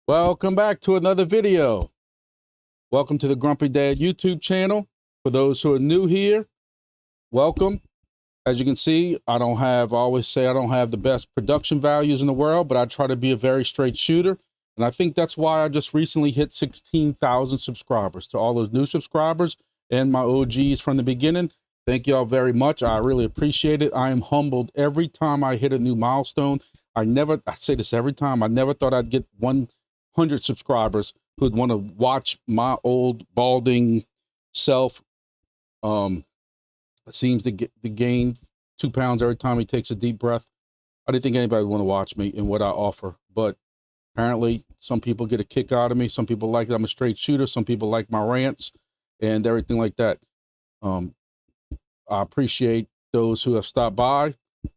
Welcome back to another video. Welcome to the Grumpy Dad YouTube channel. For those who are new here, welcome. As you can see, I always say I don't have the best production values in the world, but I try to be a very straight shooter. And I think that's why I just recently hit 16,000 subscribers. To all those new subscribers and my OGs from the beginning, thank y'all very much. I really appreciate it. I am humbled every time I hit a new milestone. I say this every time, I never thought I'd get 100 subscribers who'd want to watch my old balding self. Seems to gain 2 pounds every time he takes a deep breath. I didn't think anybody would want to watch me and what I offer, but apparently some people get a kick out of me. Some people like that I'm a straight shooter. Some people like my rants and everything like that. I appreciate those who have stopped by,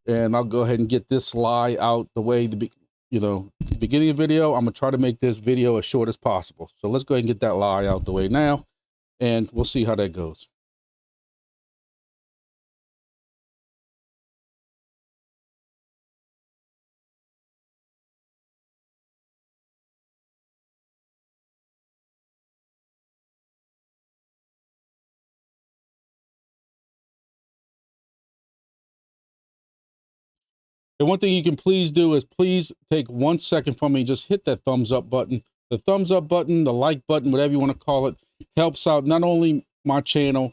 and I'll go ahead and get this lie out the way. Beginning of the video, I'm gonna try to make this video as short as possible. So let's go ahead and get that lie out the way now, and we'll see how that goes. And one thing you can please do is please take 1 second from me, just hit that thumbs up button. The thumbs up button, the like button, whatever you want to call it, helps out not only my channel,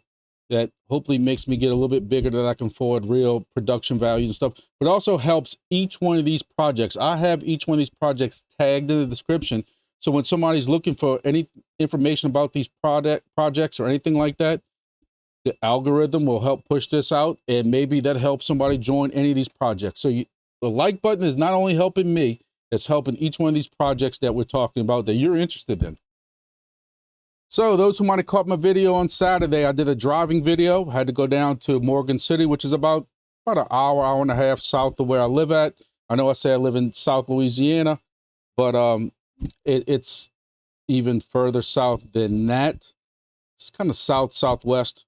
that hopefully makes me get a little bit bigger, that I can afford real production values and stuff, but also helps each one of these projects. I have each one of these projects tagged in the description. So when somebody's looking for any information about these projects or anything like that, the algorithm will help push this out, and maybe that helps somebody join any of these projects. So the like button is not only helping me, it's helping each one of these projects that we're talking about that you're interested in. So those who might have caught my video on Saturday, I did a driving video. I had to go down to Morgan City, which is about an hour and a half south of where I live at. I know I say I live in South Louisiana, but it's even further south than that. It's kind of southwest.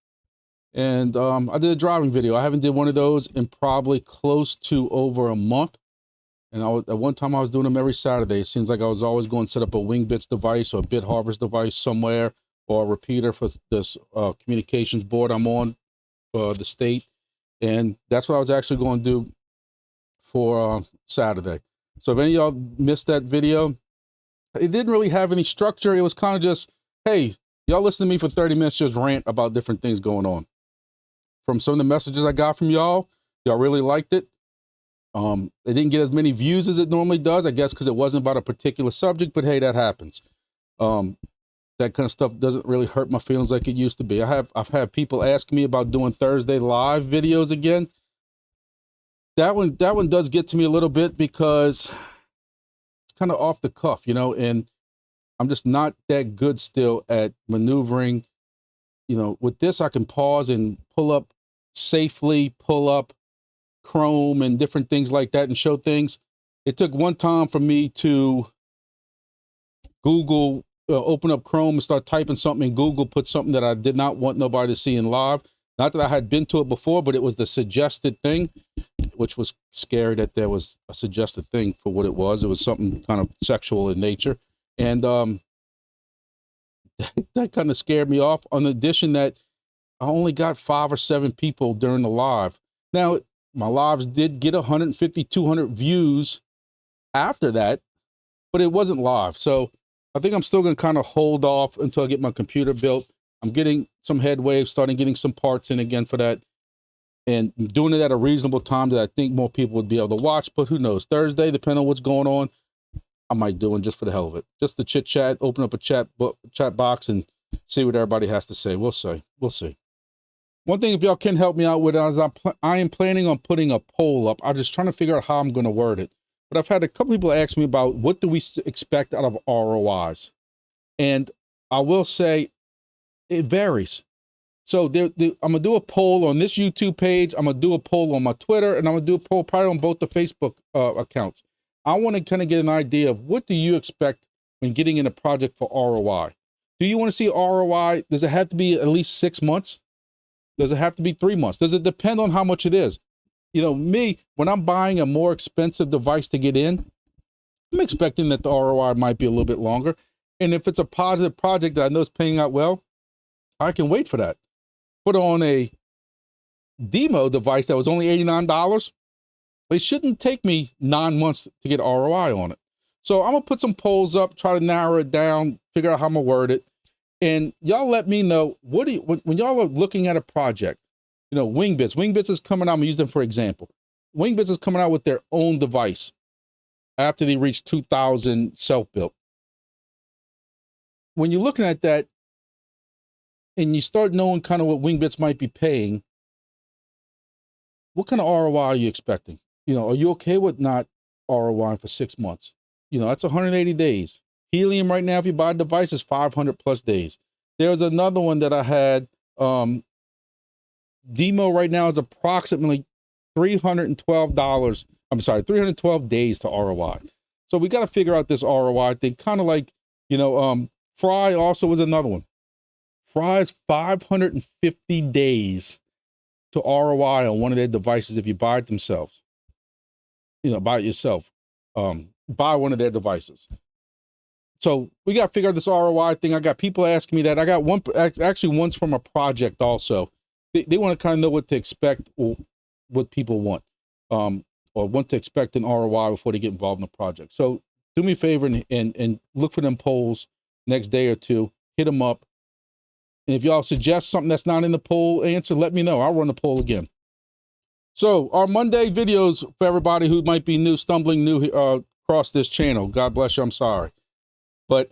And I did a driving video. I haven't did one of those in probably close to over a month. And at one time I was doing them every Saturday. It seems like I was always going to set up a Wingbits device or a BitHarvest device somewhere, or a repeater for this communications board I'm on for the state. And that's what I was actually going to do for Saturday. So if any of y'all missed that video, it didn't really have any structure. It was kind of just, hey, y'all listen to me for 30 minutes, just rant about different things going on. From some of the messages I got from y'all really liked it. It didn't get as many views as it normally does, I guess, because it wasn't about a particular subject, but hey, that happens. That kind of stuff doesn't really hurt my feelings like it used to be. I've had people ask me about doing Thursday live videos again. That one does get to me a little bit because it's kind of off the cuff, and I'm just not that good still at maneuvering. With this, I can pause and pull up safely, pull up Chrome and different things like that and show things. It took one time for me to Google, open up Chrome and start typing something, and Google put something that I did not want nobody to see in live. Not that I had been to it before, but it was the suggested thing, which was scary that there was a suggested thing for what it was. It was something kind of sexual in nature. And that kind of scared me off. In addition, that I only got 5 or 7 people during the live. Now, my lives did get 150, 200 views after that, but it wasn't live. So I think I'm still going to kind of hold off until I get my computer built. I'm getting some headway, starting getting some parts in again for that, and doing it at a reasonable time that I think more people would be able to watch. But who knows? Thursday, depending on what's going on, I might do it just for the hell of it. Just to chit chat, open up a chat box and see what everybody has to say. We'll see. We'll see. One thing, if y'all can help me out with, is I am planning on putting a poll up. I'm just trying to figure out how I'm going to word it. But I've had a couple people ask me about what do we expect out of ROIs. And I will say it varies. So I'm going to do a poll on this YouTube page. I'm going to do a poll on my Twitter, and I'm going to do a poll probably on both the Facebook accounts. I want to kind of get an idea of what do you expect when getting in a project for ROI. Do you want to see ROI? Does it have to be at least 6 months? Does it have to be 3 months? Does it depend on how much it is? Me, when I'm buying a more expensive device to get in, I'm expecting that the ROI might be a little bit longer. And if it's a positive project that I know is paying out well, I can wait for that. Put on a DIMO device that was only $89. It shouldn't take me 9 months to get ROI on it. So I'm gonna put some polls up, try to narrow it down, figure out how I'm gonna word it. And y'all let me know, what do you, when y'all are looking at a project, you know, Wingbits is coming out, I'm gonna use them for example. Wingbits is coming out with their own device after they reach 2,000 self-built. When you're looking at that and you start knowing kind of what Wingbits might be paying, what kind of ROI are you expecting? You know, are you okay with not ROI for 6 months? You know, that's 180 days. Helium right now, if you buy a device, is 500 plus days. There's another one that I had. DIMO right now is approximately $312. I'm sorry, 312 days to ROI. So we got to figure out this ROI thing, kind of like, you know, Fry also was another one. Fry is 550 days to ROI on one of their devices if you buy it themselves. You know, buy it yourself. Buy one of their devices. So we got to figure out this ROI thing. I got people asking me that. I got one, actually one's from a project also. They want to kind of know what to expect or what people want, or want to expect an ROI before they get involved in the project. So do me a favor and look for them polls next day or two, hit them up. And if y'all suggest something that's not in the poll answer, let me know. I'll run the poll again. So our Monday videos for everybody who might be new, stumbling new across this channel. God bless you. I'm sorry. But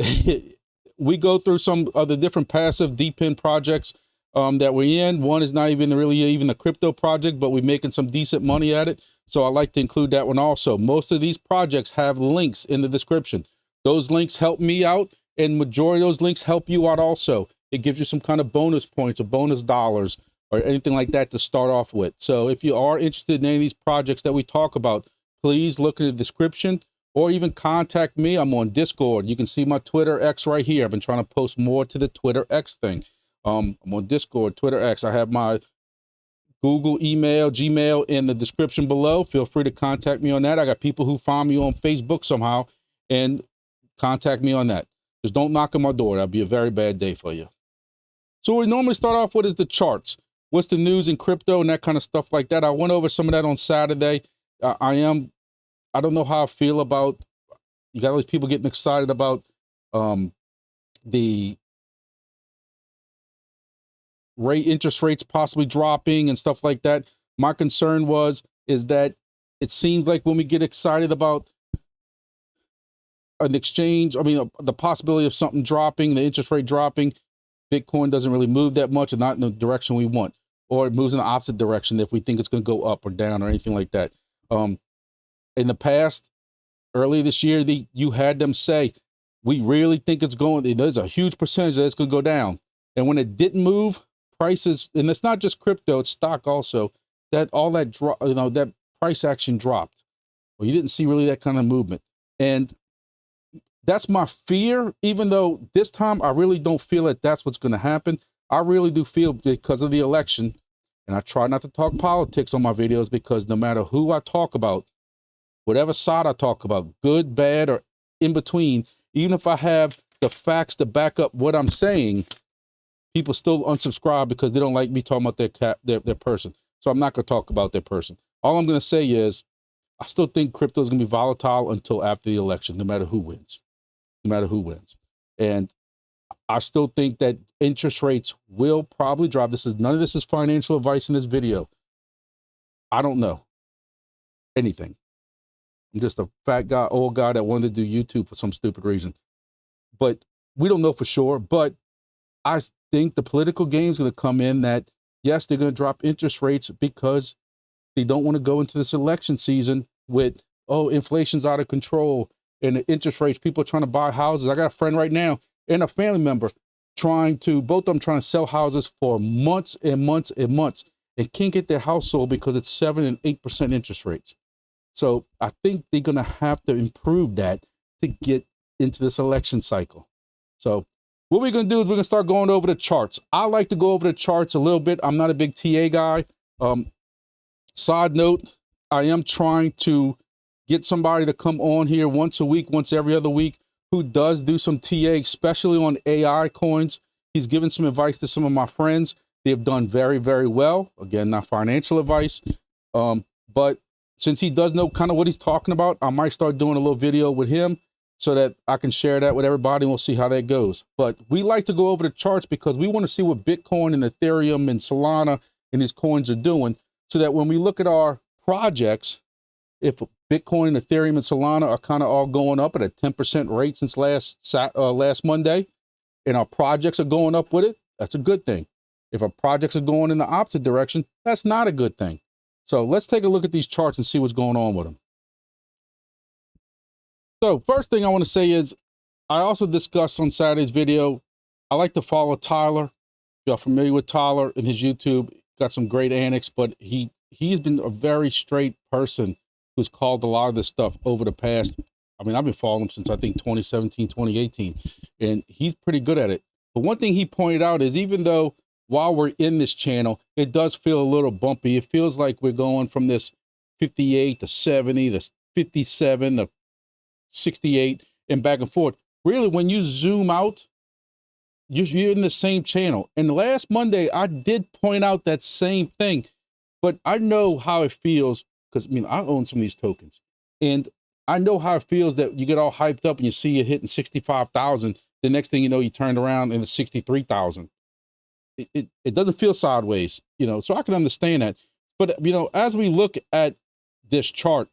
we go through some of the different passive DePIN projects that we're in. One is not even really even a crypto project, but we're making some decent money at it. So I like to include that one also. Most of these projects have links in the description. Those links help me out, and majority of those links help you out also. It gives you some kind of bonus points or bonus dollars or anything like that to start off with. So if you are interested in any of these projects that we talk about, please look in the description or even contact me. I'm on Discord. You can see my Twitter X right here. I've been trying to post more to the Twitter X thing. I'm on Discord, Twitter X. I have my Google email, Gmail in the description below. Feel free to contact me on that. I got people who find me on Facebook somehow and contact me on that. Just don't knock on my door. That'll be a very bad day for you. So what we normally start off with is the charts. What's the news in crypto and that kind of stuff like that. I went over some of that on Saturday. I don't know how I feel about, you got all these people getting excited about the interest rates possibly dropping and stuff like that. My concern is that it seems like when we get excited about an exchange, I mean, the possibility of something dropping, the interest rate dropping, Bitcoin doesn't really move that much and not in the direction we want, or it moves in the opposite direction if we think it's going to go up or down or anything like that. In the past, early this year, you had them say, we really think it's going, there's a huge percentage that it's going to go down. And when it didn't move, prices, and it's not just crypto, it's stock also, that all that that price action dropped. Well, you didn't see really that kind of movement. And that's my fear, even though this time I really don't feel that that's what's going to happen. I really do feel, because of the election, and I try not to talk politics on my videos, because no matter who I talk about, whatever side I talk about, good, bad, or in between, even if I have the facts to back up what I'm saying, people still unsubscribe because they don't like me talking about their person. So I'm not going to talk about their person. All I'm going to say is, I still think crypto is going to be volatile until after the election, no matter who wins. No matter who wins. And I still think that interest rates will probably drop. None of this is financial advice in this video. I don't know anything. I'm just a fat guy, old guy that wanted to do YouTube for some stupid reason. But we don't know for sure. But I think the political game's going to come in that, yes, they're going to drop interest rates because they don't want to go into this election season with, oh, inflation's out of control and the interest rates, people are trying to buy houses. I got a friend right now and a family member both of them trying to sell houses for months and months and months and can't get their house sold because it's 7 and 8% interest rates. So I think they're going to have to improve that to get into this election cycle. So what we're going to do is we're going to start going over the charts. I like to go over the charts a little bit. I'm not a big TA guy. Side note, I am trying to get somebody to come on here once a week, once every other week, who does do some TA, especially on AI coins. He's given some advice to some of my friends. They've done very, very well. Again, not financial advice. But since he does know kind of what he's talking about, I might start doing a little video with him so that I can share that with everybody, and we'll see how that goes. But we like to go over the charts because we want to see what Bitcoin and Ethereum and Solana and these coins are doing, so that when we look at our projects, if Bitcoin, Ethereum, and Solana are kind of all going up at a 10% rate since last Monday, and our projects are going up with it, that's a good thing. If our projects are going in the opposite direction, that's not a good thing. So let's take a look at these charts and see what's going on with them. So first thing I want to say is, I also discussed on Saturday's video, I like to follow Tyler. If you're familiar with Tyler and his YouTube, got some great antics, but he's been a very straight person who's called a lot of this stuff over the past. I mean, I've been following him since I think 2017, 2018, and he's pretty good at it. But one thing he pointed out is, even though while we're in this channel, it does feel a little bumpy. It feels like we're going from this 58 to 70 to 57 to 68 and back and forth. Really, when you zoom out, you're in the same channel. And last Monday, I did point out that same thing, but I know how it feels, because I mean, I own some of these tokens, and I know how it feels that you get all hyped up and you see it hitting 65,000. The next thing you know, you turned around and it's 63,000. It doesn't feel sideways, you know, so I can understand that. But, you know, as we look at this chart,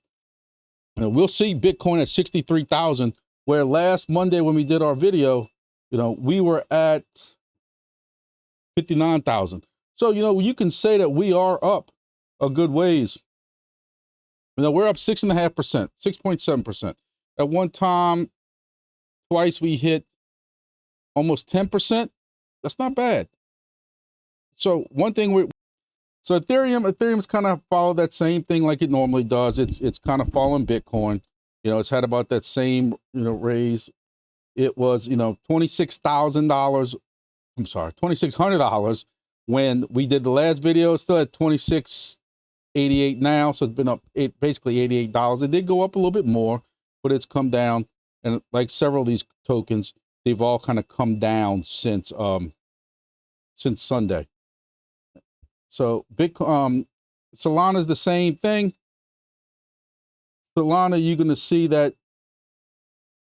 you know, we'll see Bitcoin at 63,000, where last Monday when we did our video, you know, we were at 59,000. So, you know, you can say that we are up a good ways. You know, we're up 6.5%, 6.7%. At one time, twice we hit almost 10%. That's not bad. So one thing so Ethereum's kind of followed that same thing like it normally does. It's kind of following Bitcoin. You know, it's had about that same, you know, raise. It was, you know, $26,000. I'm sorry, $2,600 when we did the last video. It's still at $26.88 now, so it's been up basically $88. It did go up a little bit more, but it's come down. And like several of these tokens, they've all kind of come down since Sunday. So Solana is the same thing. Solana, you're going to see that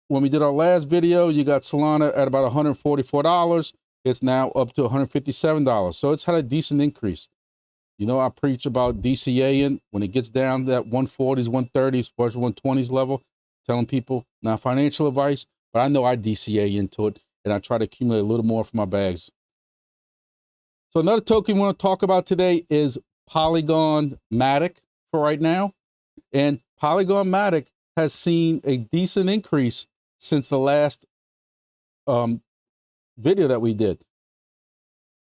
when we did our last video, you got Solana at about $144. It's now up to $157. So it's had a decent increase. You know, I preach about DCAing when it gets down to that 140s, 130s, 120s level, telling people, not financial advice, but I know I DCA into it, and I try to accumulate a little more for my bags. So another token we want to talk about today is Polygon Matic for right now. And Polygon Matic has seen a decent increase since the last video that we did.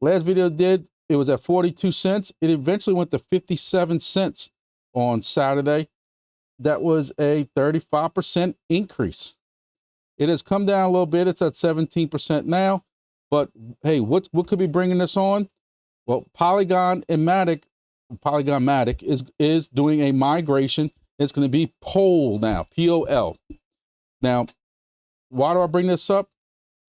Last video it was at 42 cents. It eventually went to 57 cents on Saturday. That was a 35% increase. It has come down a little bit. It's at 17% now. But hey, what could be bringing this on? Well, Polygon Matic is doing a migration. It's going to be POL now, POL. Now, why do I bring this up?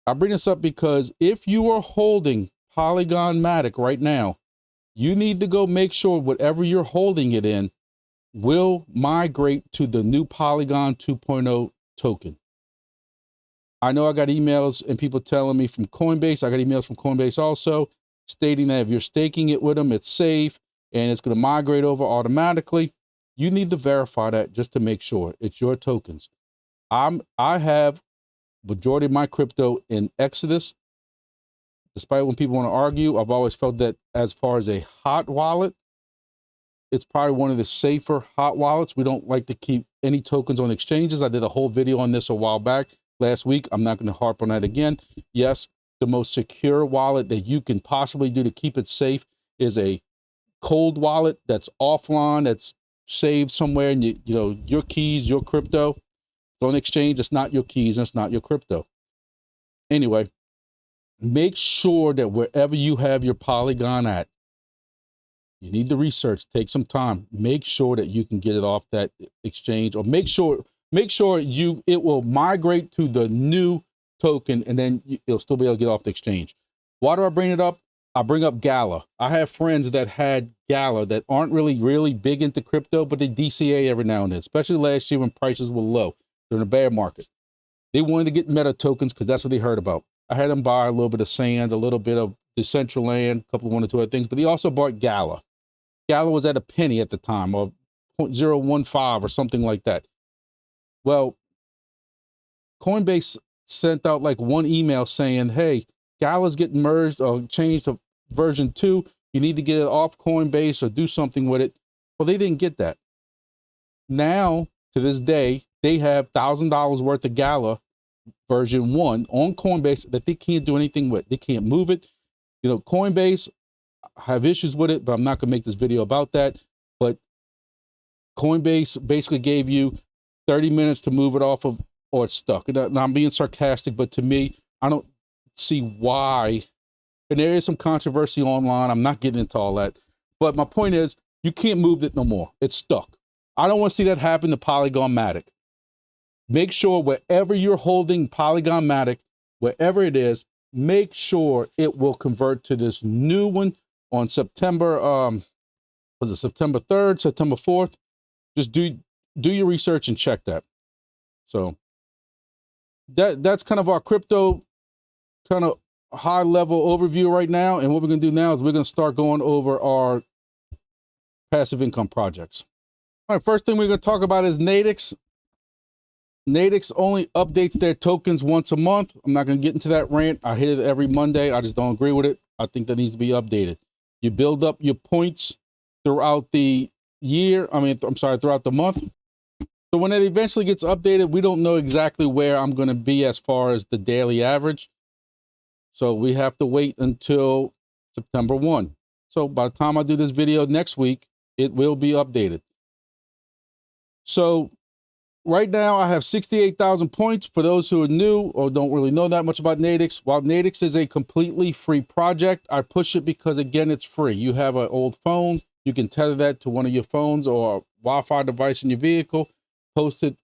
I bring this up because if you are holding Polygon Matic right now, you need to go make sure whatever you're holding it in will migrate to the new Polygon 2.0 token. I know I got emails and people telling me from Coinbase. I got emails from Coinbase also stating that if you're staking it with them, it's safe and it's going to migrate over automatically. You need to verify that just to make sure it's your tokens. I have majority of my crypto in Exodus. Despite when people want to argue, I've always felt that as far as a hot wallet, it's probably one of the safer hot wallets. We don't like to keep any tokens on exchanges. I did a whole video on this a while back last week. I'm not going to harp on that again. Yes, the most secure wallet that you can possibly do to keep it safe is a cold wallet that's offline, that's saved somewhere, and you know, your keys, your crypto. Don't exchange. It's not your keys, and it's not your crypto. Anyway, make sure that wherever you have your Polygon at, You need to research, take some time, make sure that you can get it off that exchange, or make sure it will migrate to the new token, and then you'll still be able to get off the exchange. Why do I bring it up? I bring up Gala. I have friends that had Gala that aren't really big into crypto, but they DCA every now and then, especially last year when prices were low during the bear market. They wanted to get meta tokens because that's what they heard about. I had them buy a little bit of Sand, a little bit of Decentraland, a couple of 1 or 2 other things, but he also bought Gala. Gala was at a penny at the time, or 0.015 or something like that. Well, Coinbase sent out like one email saying, hey, Gala's getting merged or changed to version 2. You need to get it off Coinbase or do something with it. Well, they didn't get that. Now, to this day, they have $1,000 worth of Gala version 1 on Coinbase that they can't do anything with. They can't move it. You know, Coinbase have issues with it, but I'm not going to make this video about that. But Coinbase basically gave you 30 minutes to move it off of, or it's stuck. Now, I'm being sarcastic, but to me, I don't see why. And there is some controversy online. I'm not getting into all that. But my point is, you can't move it no more. It's stuck. I don't want to see that happen to Polygon Matic. Make sure wherever you're holding Polygon Matic, wherever it is, make sure it will convert to this new one on September, was it September 3rd, September 4th? Just do your research and check that. So that's kind of our crypto kind of high level overview right now. And what we're going to do now is we're going to start going over our passive income projects. All right, first thing we're going to talk about is NATIX. NATIX only updates their tokens once a month. I'm not going to get into that rant. I hit it every Monday. I just don't agree with it. I think that needs to be updated. You build up your points throughout the year. Throughout the month. So when it eventually gets updated, we don't know exactly where I'm going to be as far as the daily average. So we have to wait until September 1. So by the time I do this video next week, it will be updated. So right now I have 68,000 points. For those who are new or don't really know that much about NATIX, while NATIX is a completely free project, I push it because, again, it's free. You have an old phone, you can tether that to one of your phones or a Wi-Fi device in your vehicle, post it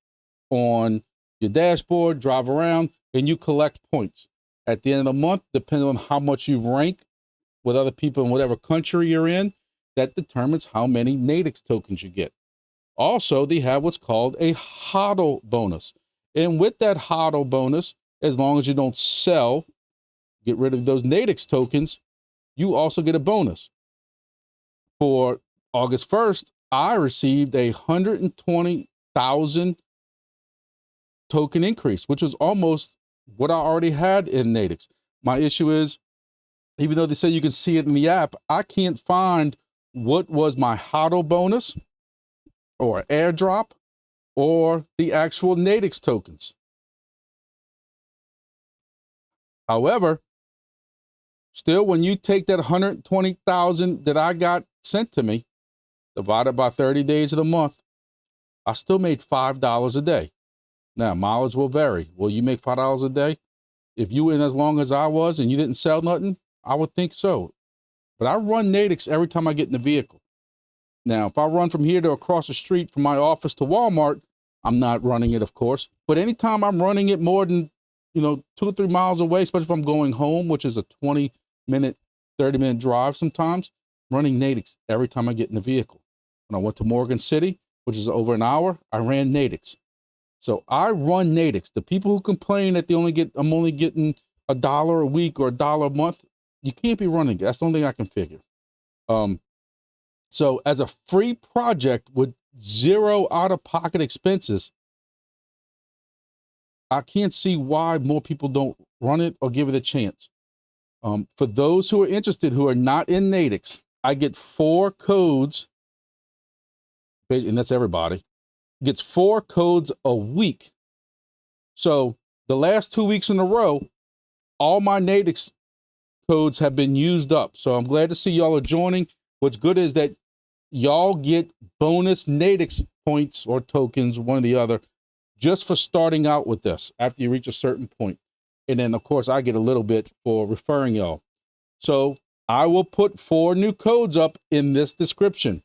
on your dashboard, drive around, and you collect points. At the end of the month, depending on how much you rank with other people in whatever country you're in, that determines how many NATIX tokens you get. Also, they have what's called a HODL bonus. And with that HODL bonus, as long as you don't sell, get rid of those NATIX tokens, you also get a bonus. For August 1st, I received a 120,000 token increase, which was almost what I already had in NATIX. My issue is, even though they say you can see it in the app, I can't find what was my HODL bonus or airdrop or the actual NATIX tokens. However, still, when you take that 120,000 that I got sent to me, divided by 30 days of the month, I still made $5 a day. Now, mileage will vary. Will you make $5 a day? If you were in as long as I was and you didn't sell nothing, I would think so. But I run NATIX every time I get in the vehicle. Now, if I run from here to across the street from my office to Walmart, I'm not running it, of course. But anytime I'm running it more than, 2 or 3 miles away, especially if I'm going home, which is a 20-minute, 30-minute drive sometimes, I'm running NATIX every time I get in the vehicle. When I went to Morgan City, which is over an hour, I ran NATIX. So I run NATIX. The people who complain that I'm only getting $1 a week or $1 a month, you can't be running it. That's the only thing I can figure. So as a free project with 0 out-of-pocket expenses, I can't see why more people don't run it or give it a chance. For those who are interested, who are not in NATIX, I get 4 codes, and that's everybody, gets 4 codes a week. So the last 2 weeks in a row, all my NATIX codes have been used up. So I'm glad to see y'all are joining. What's good is that y'all get bonus NATIX points or tokens, one or the other, just for starting out with this after you reach a certain point. And then, of course, I get a little bit for referring y'all. So I will put 4 new codes up in this description.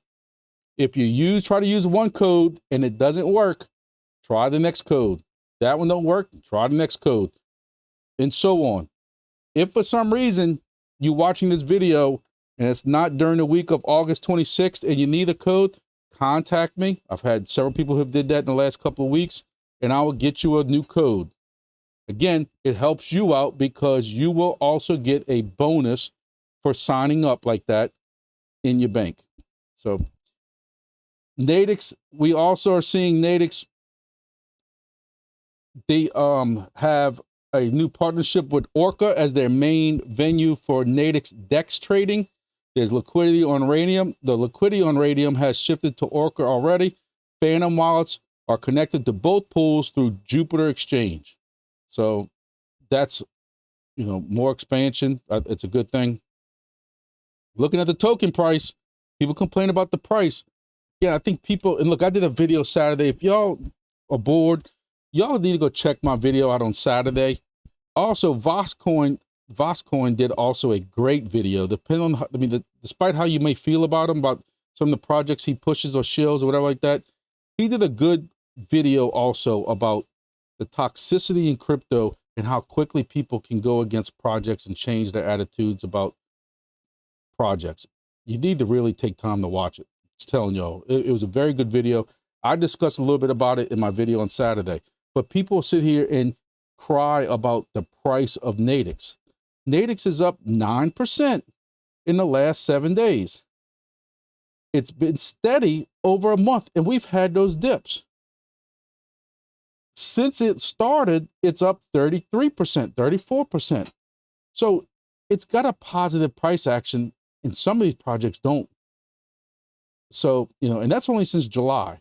If you try to use one code and it doesn't work, try the next code. That one don't work, try the next code, and so on. If for some reason you're watching this video and it's not during the week of August 26th and you need a code, contact me. I've had several people who have did that in the last couple of weeks, and I will get you a new code. Again, it helps you out because you will also get a bonus for signing up like that in your bank. So NATIX, we also are seeing NATIX. They have a new partnership with Orca as their main venue for NATIX DEX trading. There's liquidity on Radium. The liquidity on Radium has shifted to Orca already. Phantom wallets are connected to both pools through Jupiter Exchange. So that's, you know, more expansion. It's a good thing. Looking at the token price, people complain about the price. Yeah, I think people, and look, I did a video Saturday. If y'all are bored, y'all need to go check my video out on Saturday. Also, Voscoin did also a great video. Depending on, I mean, despite how you may feel about him, about some of the projects he pushes or shills or whatever like that, he did a good video also about the toxicity in crypto and how quickly people can go against projects and change their attitudes about projects. You need to really take time to watch it. It's telling y'all, it was a very good video. I discussed a little bit about it in my video on Saturday, but people sit here and cry about the price of NATIX. NATIX is up 9% in the last 7 days. It's been steady over a month, and we've had those dips. Since it started, it's up 33%, 34%. So it's got a positive price action, and some of these projects don't. So, you know, and that's only since July.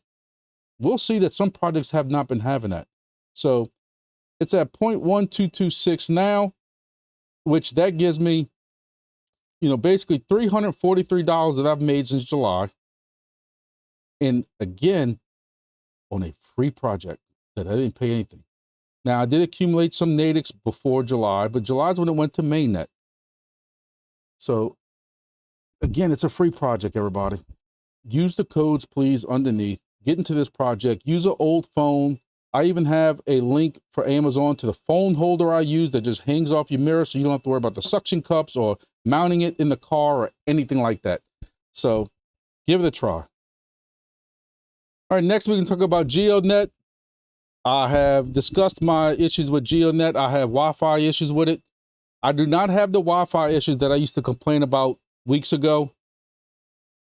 We'll see that some projects have not been having that. So it's at 0.1226 now, which that gives me, you know, basically $343 that I've made since July. And again, on a free project that I didn't pay anything. Now I did accumulate some NATIX before July, but July is when it went to mainnet. So again, it's a free project, everybody. Use the codes, please, underneath. Get into this project. Use an old phone. I even have a link for Amazon to the phone holder I use that just hangs off your mirror, so you don't have to worry about the suction cups or mounting it in the car or anything like that. So give it a try. All right, next we can talk about GEODNET. I have discussed my issues with GEODNET. I have Wi-Fi issues with it. I do not have the Wi-Fi issues that I used to complain about weeks ago.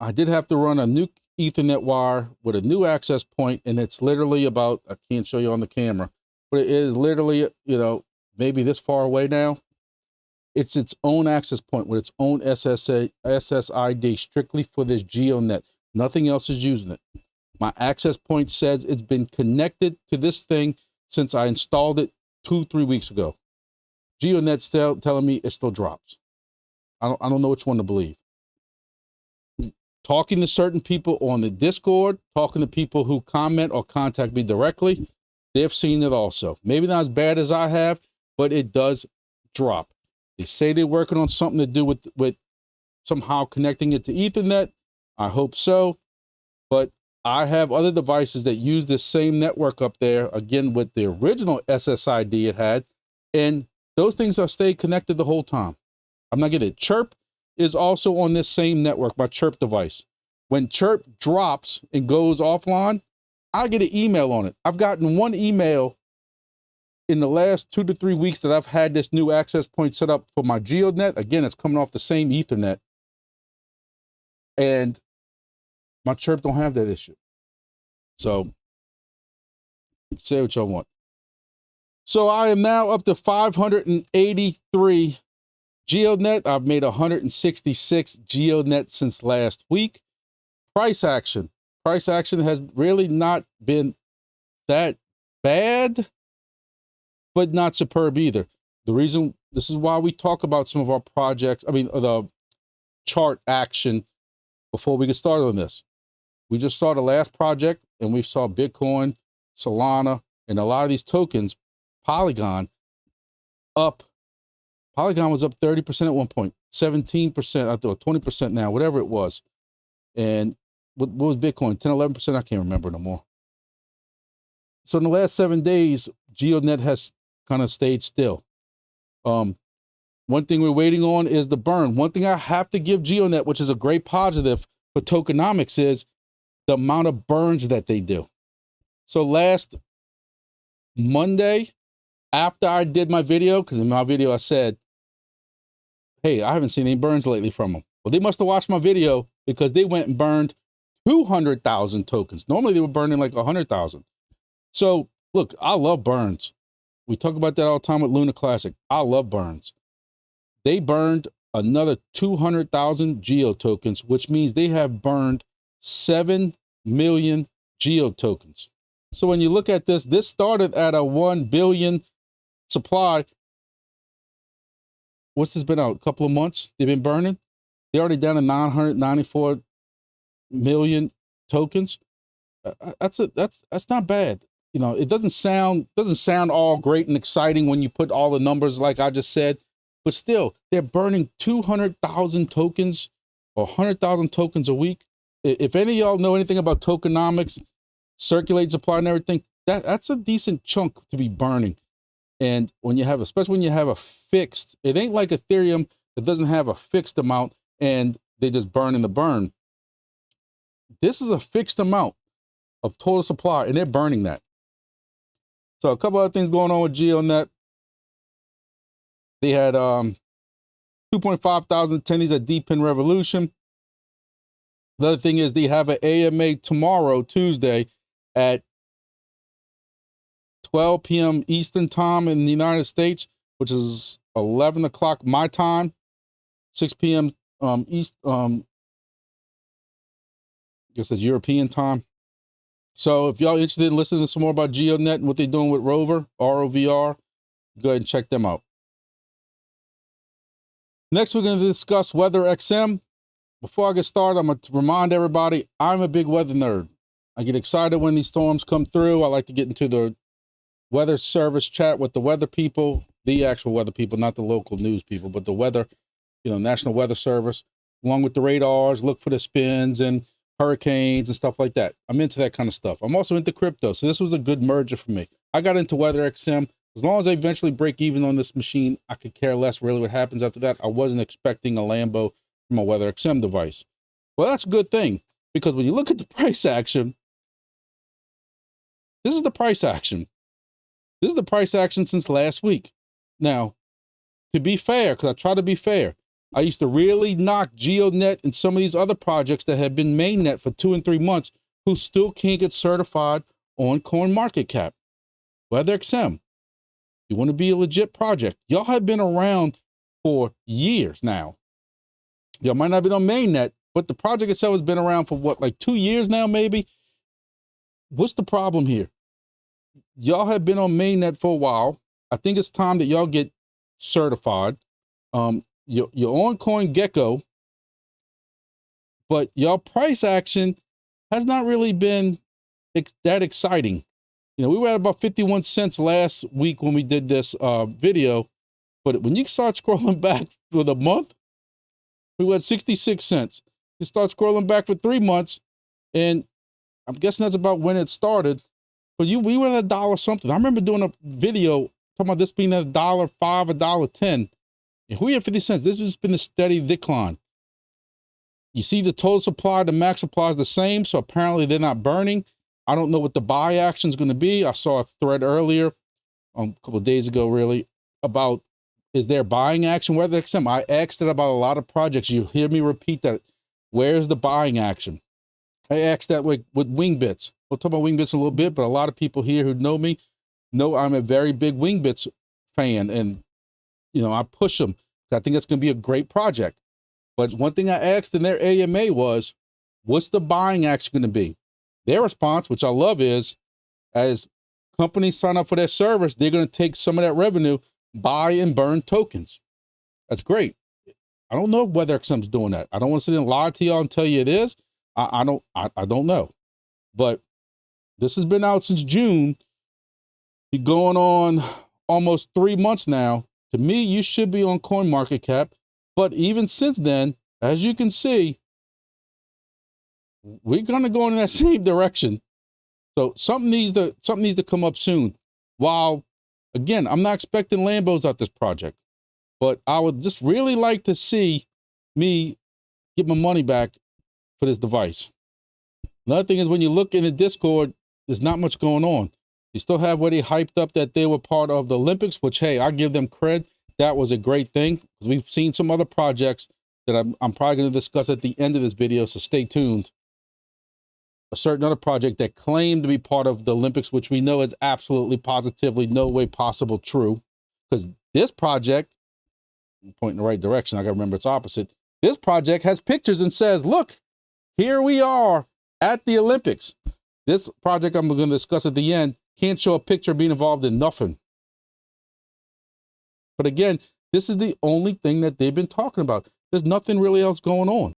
I did have to run a new Ethernet wire with a new access point, and it's literally about, I can't show you on the camera, but it is literally, you know, maybe this far away now. It's its own access point with its own SSID strictly for this GEODNET. Nothing else is using it. My access point says it's been connected to this thing since I installed it 2-3 weeks ago. GEODNET's still telling me it still drops. I don't know which one to believe. Talking to certain people on the Discord, talking to people who comment or contact me directly, they've seen it also. Maybe not as bad as I have, but it does drop. They say they're working on something to do with somehow connecting it to Ethernet. I hope so. But I have other devices that use this same network up there, again, with the original SSID it had, and those things are stayed connected the whole time. I'm not getting it. CHIRP is also on this same network, my CHIRP device. When CHIRP drops and goes offline, I get an email on it. I've gotten one email in the last 2 to 3 weeks that I've had this new access point set up for my GEODNET. Again, it's coming off the same Ethernet. And my CHIRP don't have that issue. So say what y'all want. So I am now up to 583 GEODNET. I've made 166 GEODNET since last week. Price action. Price action has really not been that bad, but not superb either. The reason, this is why we talk about some of our projects, I mean, the chart action before we get started on this. We just saw the last project and we saw Bitcoin, Solana, and a lot of these tokens, Polygon, up Polygon was up 30% at one point, 17%, I thought 20% now, whatever it was. And what was Bitcoin? 10, 11%? I can't remember no more. So in the last 7 days, GEODNET has kind of stayed still. One thing we're waiting on is the burn. One thing I have to give GEODNET, which is a great positive for tokenomics, is the amount of burns that they do. So last Monday, after I did my video, because in my video I said, hey, I haven't seen any burns lately from them. Well, they must have watched my video because they went and burned 200,000 tokens. Normally they were burning like 100,000. So look, I love burns. We talk about that all the time with Luna Classic. I love burns. They burned another 200,000 Geo tokens, which means they have burned 7 million Geo tokens. So when you look at this, this started at a 1 billion supply. What's this been out? A couple of months? They've been burning. They're already down to 994 million tokens. That's not bad. You know, it doesn't sound all great and exciting when you put all the numbers like I just said. But still, they're burning 200,000 tokens or 100,000 tokens a week. If any of y'all know anything about tokenomics, circulate supply and everything, that's a decent chunk to be burning. And when you have, especially when you have a fixed, it ain't like Ethereum that doesn't have a fixed amount and they just burn in the burn. This is a fixed amount of total supply and they're burning that. So a couple other things going on with GEODNET. They had 2.5 thousand attendees at Deepin Revolution. The other thing is they have an AMA tomorrow, Tuesday, at 12 p.m. Eastern time in the United States, which is 11 o'clock my time, 6 p.m. East, I guess it's European time. So if y'all interested in listening to some more about GEODNET and what they're doing with Rover, ROVR, go ahead and check them out. Next, we're going to discuss WeatherXM. Before I get started, I'm going to remind everybody, I'm a big weather nerd. I get excited when these storms come through. I like to get into the weather service chat with the weather people, the actual weather people, not the local news people, but the weather, National Weather Service, along with the radars, look for the spins and hurricanes and stuff like that. I'm into that kind of stuff. I'm also into crypto, so this was a good merger for me. I got into WeatherXM. As long as I eventually break even on this machine, I could care less really what happens after that. I wasn't expecting a Lambo from a WeatherXM device. Well, that's a good thing, because when you look at the price action, this is the price action. This is the price action since last week. Now, to be fair, because I try to be fair, I used to really knock GEODNET and some of these other projects that have been mainnet for 2 and 3 months who still can't get certified on CoinMarketCap. WeatherXM, you want to be a legit project. Y'all have been around for years now. Y'all might not have been on mainnet, but the project itself has been around for what, like 2 years now, maybe? What's the problem here? Y'all have been on mainnet for a while. I think it's time that y'all get certified. You're on CoinGecko, but y'all price action has not really been that exciting. We were at about 51 cents last week when we did this video, but when you start scrolling back for the month, we were at 66 cents. You start scrolling back for 3 months, and I'm guessing that's about when it started. But we were at $1 something. I remember doing a video talking about this being at $1.05, $1.10. If we had 50 cents, this has been a steady decline. You see the total supply, the max supply is the same, so apparently they're not burning. I don't know what the buy action is going to be. I saw a thread earlier, a couple of days ago really, about is there buying action? WeatherXM, I asked it about a lot of projects. You hear me repeat that. Where's the buying action? I asked that with Wingbits. We'll talk about Wingbits a little bit, but a lot of people here who know me know I'm a very big Wingbits fan, and I push them. I think it's going to be a great project. But one thing I asked in their AMA was, what's the buying action going to be? Their response, which I love, is as companies sign up for their service, they're going to take some of that revenue, buy and burn tokens. That's great. I don't know if WeatherXM's doing that. I don't want to sit and lie to y'all and tell you it is. I don't know. But this has been out since June. You're going on almost 3 months now. To me, you should be on CoinMarketCap. But even since then, as you can see, we're going to go in that same direction. So something needs to come up soon. While, again, I'm not expecting Lambos out this project, but I would just really like to see me get my money back for this device. Another thing is, when you look in the Discord, there's not much going on. You still have where they hyped up that they were part of the Olympics, which, hey, I give them cred. That was a great thing. We've seen some other projects that I'm probably going to discuss at the end of this video, so stay tuned. A certain other project that claimed to be part of the Olympics, which we know is absolutely, positively, no way possible true. Because this project, I'm pointing in the right direction, I got to remember it's opposite. This project has pictures and says, look, here we are at the Olympics. This project I'm going to discuss at the end can't show a picture of being involved in nothing. But again, this is the only thing that they've been talking about. There's nothing really else going on.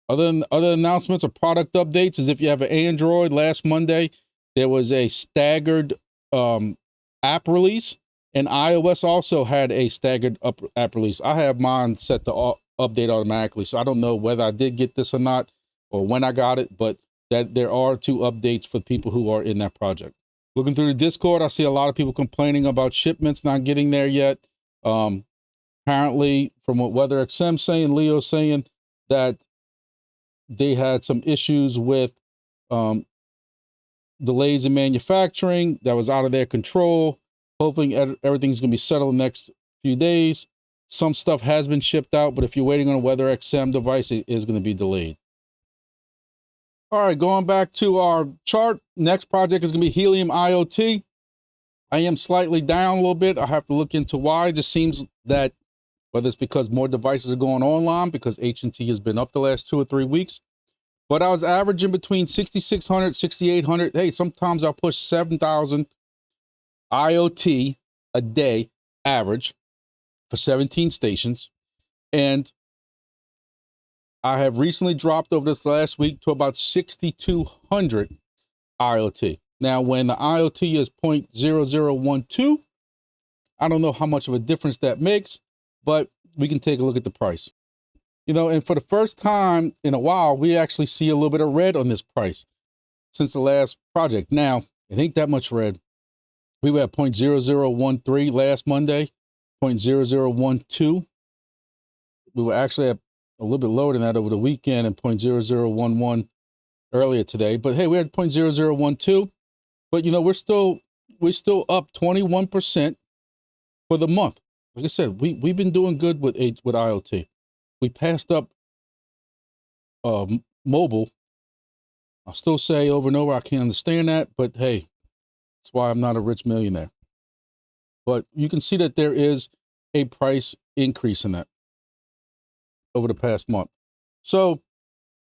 Other announcements or product updates is, if you have an Android, last Monday, there was a staggered app release, and iOS also had a staggered app release. I have mine set to update automatically, so I don't know whether I did get this or not, or when I got it, but that there are 2 updates for people who are in that project. Looking through the Discord, I see a lot of people complaining about shipments not getting there yet. Apparently, from what WeatherXM saying, Leo's saying that they had some issues with delays in manufacturing that was out of their control. Hopefully everything's going to be settled in the next few days. Some stuff has been shipped out, but if you're waiting on a WeatherXM device, it is going to be delayed. All right, going back to our chart, next project is going to be Helium IoT. I am slightly down a little bit. I have to look into why. It just seems that whether it's because more devices are going online, because H&T has been up the last 2 or 3 weeks. But I was averaging between 6,600, 6,800. Hey, sometimes I'll push 7,000 IoT a day average for 17 stations. And I have recently dropped over this last week to about 6,200 IoT. Now, when the IoT is 0.0012, I don't know how much of a difference that makes, but we can take a look at the price. You know, and for the first time in a while, we actually see a little bit of red on this price since the last project. Now, it ain't that much red. We were at 0.0013 last Monday, 0.0012. We were actually at a little bit lower than that over the weekend, and 0.0011 earlier today. But hey, we're at 0.0012. But you know, we're still up 21% for the month. Like I said, we've been doing good with IoT. We passed up mobile. I'll still say over and over, I can't understand that, but hey, that's why I'm not a rich millionaire. But you can see that there is a price increase in that over the past month. So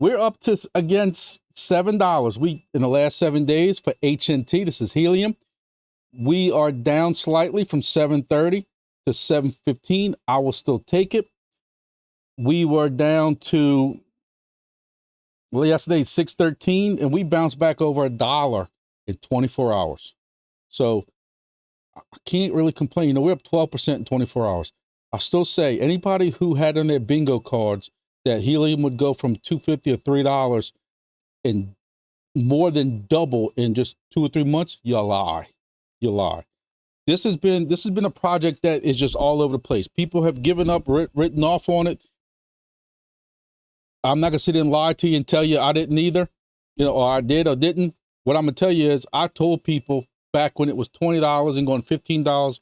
we're up to, again, $7. In the last 7 days for H&T, this is Helium. We are down slightly from 730 to 715. I will still take it. We were down to, well, yesterday, 613, and we bounced back over $1 in 24 hours. So I can't really complain. You know, we're up 12% in 24 hours. I'll still say, anybody who had on their bingo cards that Helium would go from $2.50 or $3 and more than double in just 2 or 3 months, you lie. You lie. This has been a project that is just all over the place. People have given up, written off on it. I'm not gonna sit there and lie to you and tell you I didn't either, you know, or I did or didn't. What I'm gonna tell you is, I told people back when it was $20 and going $15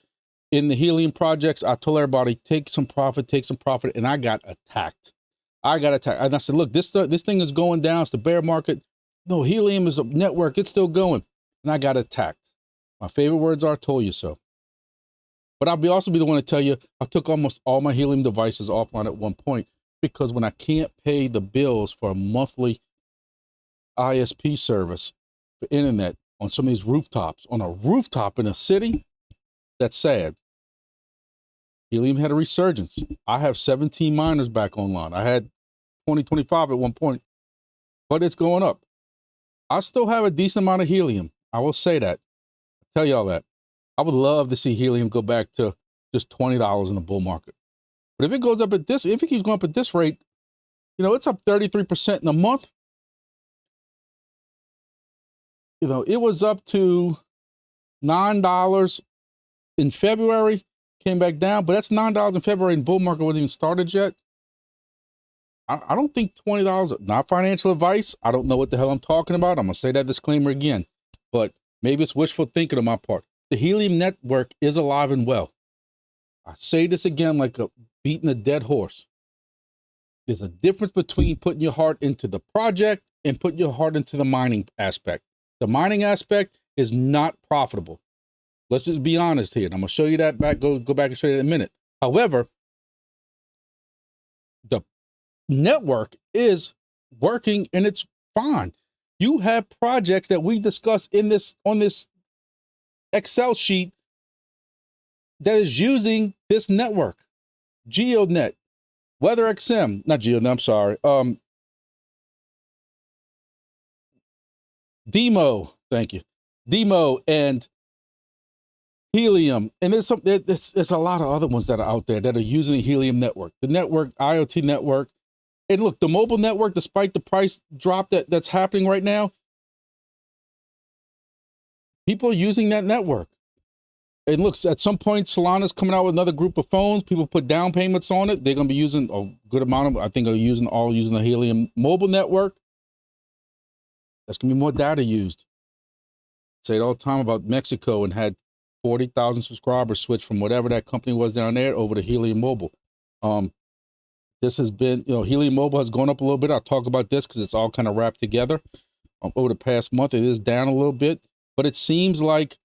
in the Helium projects, I told everybody, take some profit, and I got attacked. And I said, look, this thing is going down. It's the bear market. No, Helium is a network. It's still going. And I got attacked. My favorite words are, told you so. But I'll also be the one to tell you, I took almost all my Helium devices offline at one point, because when I can't pay the bills for a monthly ISP service for internet on some of these rooftops, on a rooftop in a city, that's sad. Helium had a resurgence. I have 17 miners back online. I had 25 at one point, but it's going up. I still have a decent amount of Helium. I will say that. I'll tell y'all that. I would love to see Helium go back to just $20 in the bull market. But if it goes up at this, if it keeps going up at this rate, you know, it's up 33% in a month. You know, it was up to $9 in February, came back down, but that's $9 in February and bull market wasn't even started yet. I don't think $20, not financial advice. I don't know what the hell I'm talking about. I'm going to say that disclaimer again, but maybe it's wishful thinking on my part. The Helium network is alive and well. I say this again like a beating a dead horse. There's a difference between putting your heart into the project and putting your heart into the mining aspect. The mining aspect is not profitable. Let's just be honest here. And I'm going to show you that back. Go back and show you that in a minute. However, the network is working and it's fine. You have projects that we discuss in this on this Excel sheet that is using this network. GEODNET, WeatherXM, not GEODNET, I'm sorry. DIMO, thank you. DIMO and Helium, and there's a lot of other ones that are out there that are using the Helium network, the network, IoT network. And look, the mobile network, despite the price drop that's happening right now, people are using that network. And look, at some point, Solana's coming out with another group of phones. People put down payments on it. They're going to be using a good amount of, I think, are using the Helium mobile network. That's going to be more data used. I say it all the time about Mexico and had 40,000 subscribers switch from whatever that company was down there over to Helium Mobile. This has been, you know, Helium Mobile has gone up a little bit. I'll talk about this because it's all kind of wrapped together. Over the past month, it is down a little bit, but it seems like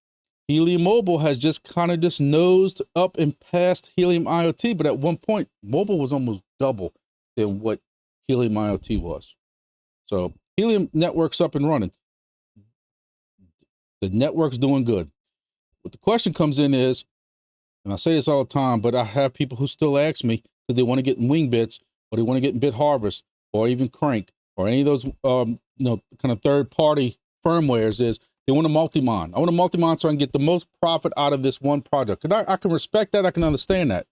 Helium Mobile has just kind of just nosed up and past Helium IoT. But at one point, mobile was almost double than what Helium IoT was. So Helium network's up and running. The network's doing good. What the question comes in is, and I say this all the time, but I have people who still ask me because they want to get in Wingbits or they want to get in BitHarvest or even Crank or any of those, you know, kind of third-party firmwares is they want to multi-mine. I want to multi-mine so I can get the most profit out of this one project. And I can respect that. I can understand that.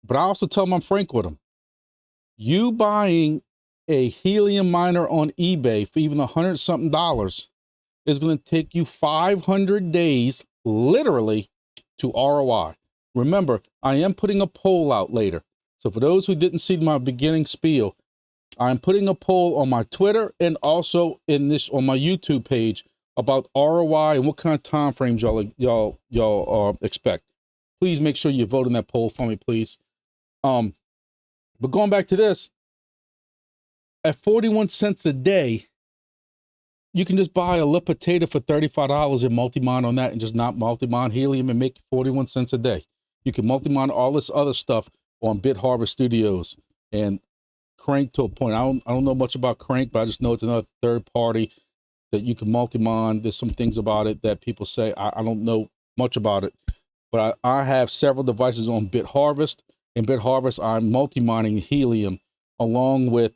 But I also tell them I'm frank with them. You buying a Helium miner on eBay for even $100-something is going to take you 500 days, literally, to ROI. Remember, I am putting a poll out later. So for those who didn't see my beginning spiel, I'm putting a poll on my Twitter and also in this on my YouTube page about ROI and what kind of time frames y'all expect. Please make sure you vote in that poll for me, please. But going back to this, at 41 cents a day, you can just buy a lip potato for $35 and multi-mine on that and just not multi-mine Helium and make 41 cents a day. You can multi-mine all this other stuff on BitHarvest and Crank to a point. I don't know much about Crank, but I just know it's another third party that you can multi-mine. There's some things about it that people say. I don't know much about it, but I have several devices on BitHarvest. In BitHarvest, I'm multi-mining Helium along with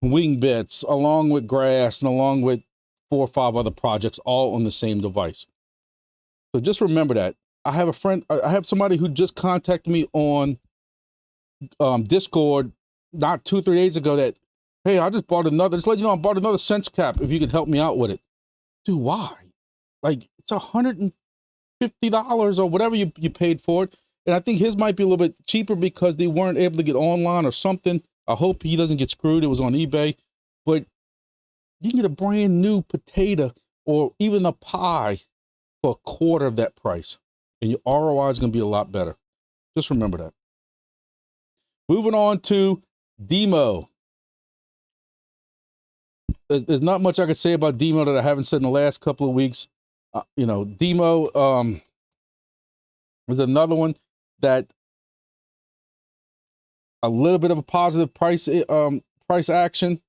Wingbits, along with Grass, and along with 4 or 5 other projects, all on the same device. So just remember that. I have somebody who just contacted me on Discord not 2 or 3 days ago that, hey, I just bought another, just let you know I bought another sense cap if you could help me out with it. Dude, why? Like, it's $150 or whatever you paid for it. And I think his might be a little bit cheaper because they weren't able to get online or something. I hope he doesn't get screwed. It was on eBay. But you can get a brand new potato or even a pie for a quarter of that price. And your ROI is going to be a lot better. Just remember that. Moving on to DIMO. There's not much I can say about DIMO that I haven't said in the last couple of weeks. You know, DIMO is another one that a little bit of a positive price action.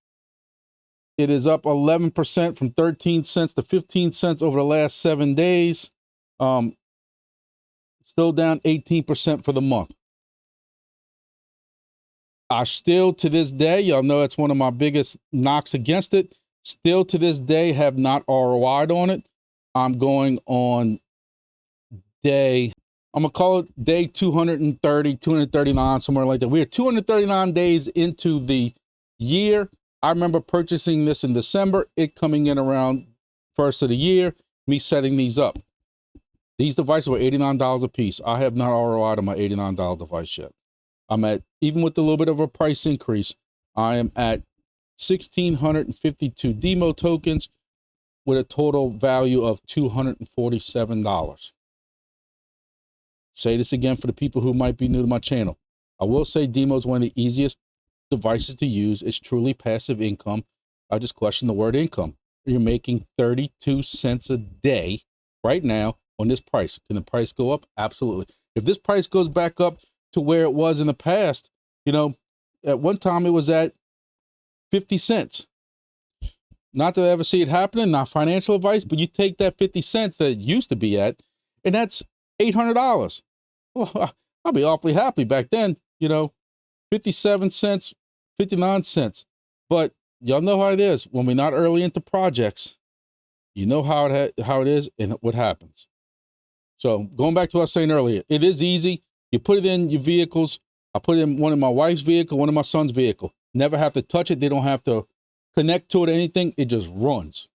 It is up 11% from 13 cents to 15 cents over the last 7 days. Still down 18% for the month. I still, to this day, y'all know that's one of my biggest knocks against it. Still to this day have not ROI'd on it. I'm going on day, I'm gonna call it day 230, 239, somewhere like that. We're 239 days into the year. I remember purchasing this in December, it coming in around first of the year, me setting these up. These devices were $89 a piece. I have not ROI'd on my $89 device yet. I'm at, even with a little bit of a price increase, I am at 1,652 DIMO tokens with a total value of $247. Say this again for the people who might be new to my channel. I will say DIMO is one of the easiest devices to use. It's truly passive income. I just question the word income. You're making 32 cents a day right now on this price. Can the price go up? Absolutely. If this price goes back up to where it was in the past, you know, at one time it was at 50 cents. Not that I ever see it happening, not financial advice, but you take that 50 cents that it used to be at, and that's $800. Well, I'll be awfully happy back then, you know, 57 cents, 59 cents. But y'all know how it is when we're not early into projects. You know how it is and what happens. So going back to what I was saying earlier, it is easy. You put it in your vehicles. I put it in one of my wife's vehicle, one of my son's vehicle. Never have to touch it. They don't have to connect to it or anything. It just runs.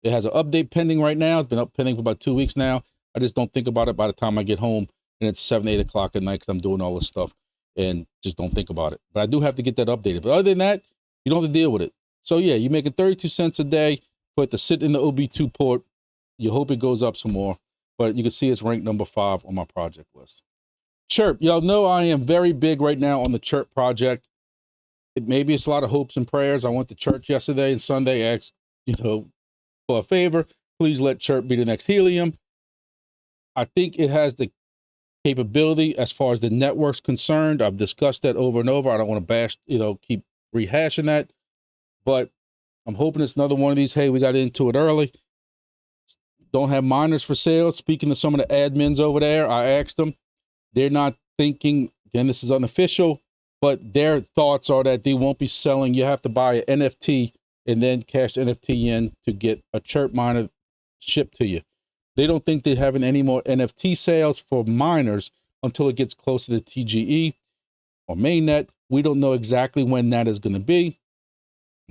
It has an update pending right now. It's been up pending for about 2 weeks now. I just don't think about it by the time I get home and it's 7, 8 o'clock at night because I'm doing all this stuff and just don't think about it. But I do have to get that updated. But other than that, you don't have to deal with it. So yeah, you're making 32 cents a day for it to sit in the OB2 port. You hope it goes up some more, but you can see it's ranked number 5 on my project list. CHIRP, y'all know I am very big right now on the CHIRP project. Maybe it's a lot of hopes and prayers. I went to church yesterday and Sunday, asked, you know, for a favor, please let CHIRP be the next Helium. I think it has the capability as far as the network's concerned. I've discussed that over and over. I don't want to bash, you know, keep rehashing that, but I'm hoping it's another one of these. Hey, we got into it early. Don't have miners for sale. Speaking to some of the admins over there, I asked them, they're not thinking, again, this is unofficial, but their thoughts are that they won't be selling. You have to buy an NFT and then cash the NFT in to get a CHIRP miner shipped to you. They don't think they're having any more NFT sales for miners until it gets closer to TGE or mainnet. We don't know exactly when that is going to be,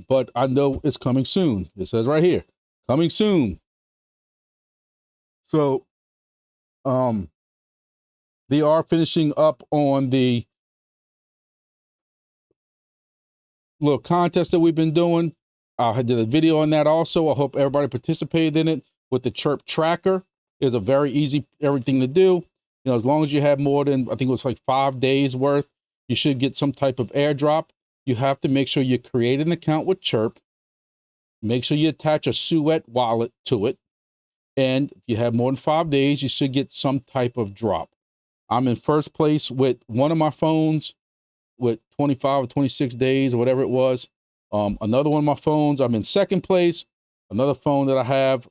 but I know it's coming soon. It says right here, coming soon. So, they are finishing up on the little contest that we've been doing. I did a video on that also. I hope everybody participated in it with the CHIRP tracker. It's a very easy everything to do. You know, as long as you have more than, I think it was like 5 days worth, you should get some type of airdrop. You have to make sure you create an account with CHIRP. Make sure you attach a Suet wallet to it. And if you have more than 5 days, you should get some type of drop. I'm in first place with one of my phones with 25 or 26 days or whatever it was. Another one of my phones, I'm in second place. Another phone that I have,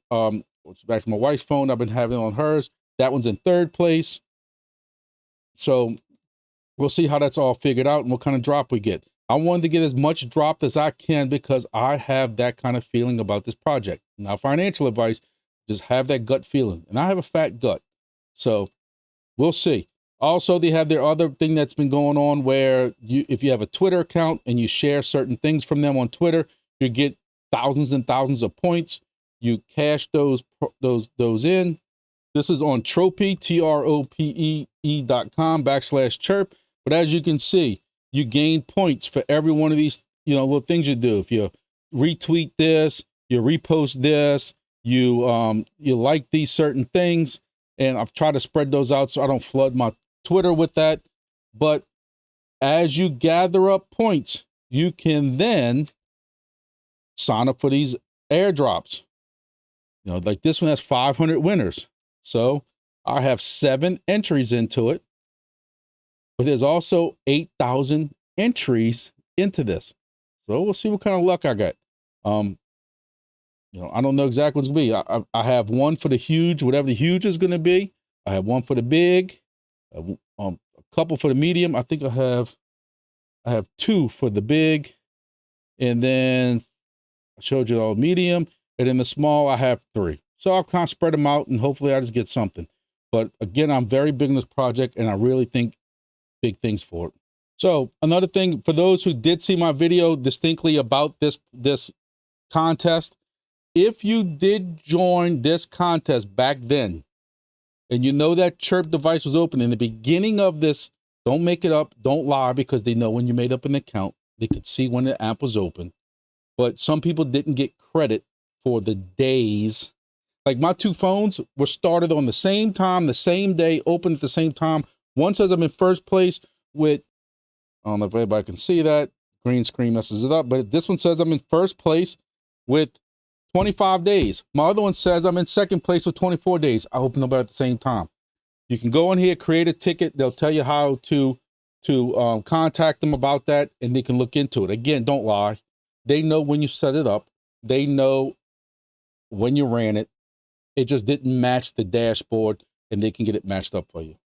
which is actually my wife's phone, I've been having on hers. That one's in third place. So we'll see how that's all figured out and what kind of drop we get. I wanted to get as much drop as I can because I have that kind of feeling about this project. Not financial advice, just have that gut feeling. And I have a fat gut. So we'll see. Also, they have their other thing that's been going on where if you have a Twitter account and you share certain things from them on Twitter, you get thousands and thousands of points. You cash those in. This is on Tropy, TROPE.com/CHIRP. But as you can see, you gain points for every one of these, you know, little things you do. If you retweet this, you repost this, you like these certain things, and I've tried to spread those out so I don't flood my Twitter with that. But as you gather up points, you can then sign up for these airdrops. You know, like this one has 500 winners. So I have 7 entries into it, but there's also 8,000 entries into this. So we'll see what kind of luck I got. You know, I don't know exactly what's gonna be. I have one for the huge, whatever the huge is gonna be. I have one for the big, a couple for the medium. I think I have 2 for the big, and then I showed you all medium, and then the small I have 3. So I'll kind of spread them out, and hopefully I just get something. But again, I'm very big in this project, and I really think big things for it. So another thing, for those who did see my video distinctly about this contest, if you did join this contest back then, and you know that CHIRP device was open in the beginning of this, don't make it up, don't lie, because they know when you made up an account, they could see when the app was open. But some people didn't get credit for the days. Like my two phones were started on the same time, the same day, open at the same time. One says I'm in first place with, I don't know if everybody can see that, green screen messes it up, but this one says I'm in first place with 25 days. My other one says I'm in second place with 24 days. I opened them at the same time. You can go in here, create a ticket. They'll tell you how to contact them about that, and they can look into it. Again, don't lie. They know when you set it up. They know when you ran it. It just didn't match the dashboard, and they can get it matched up for you.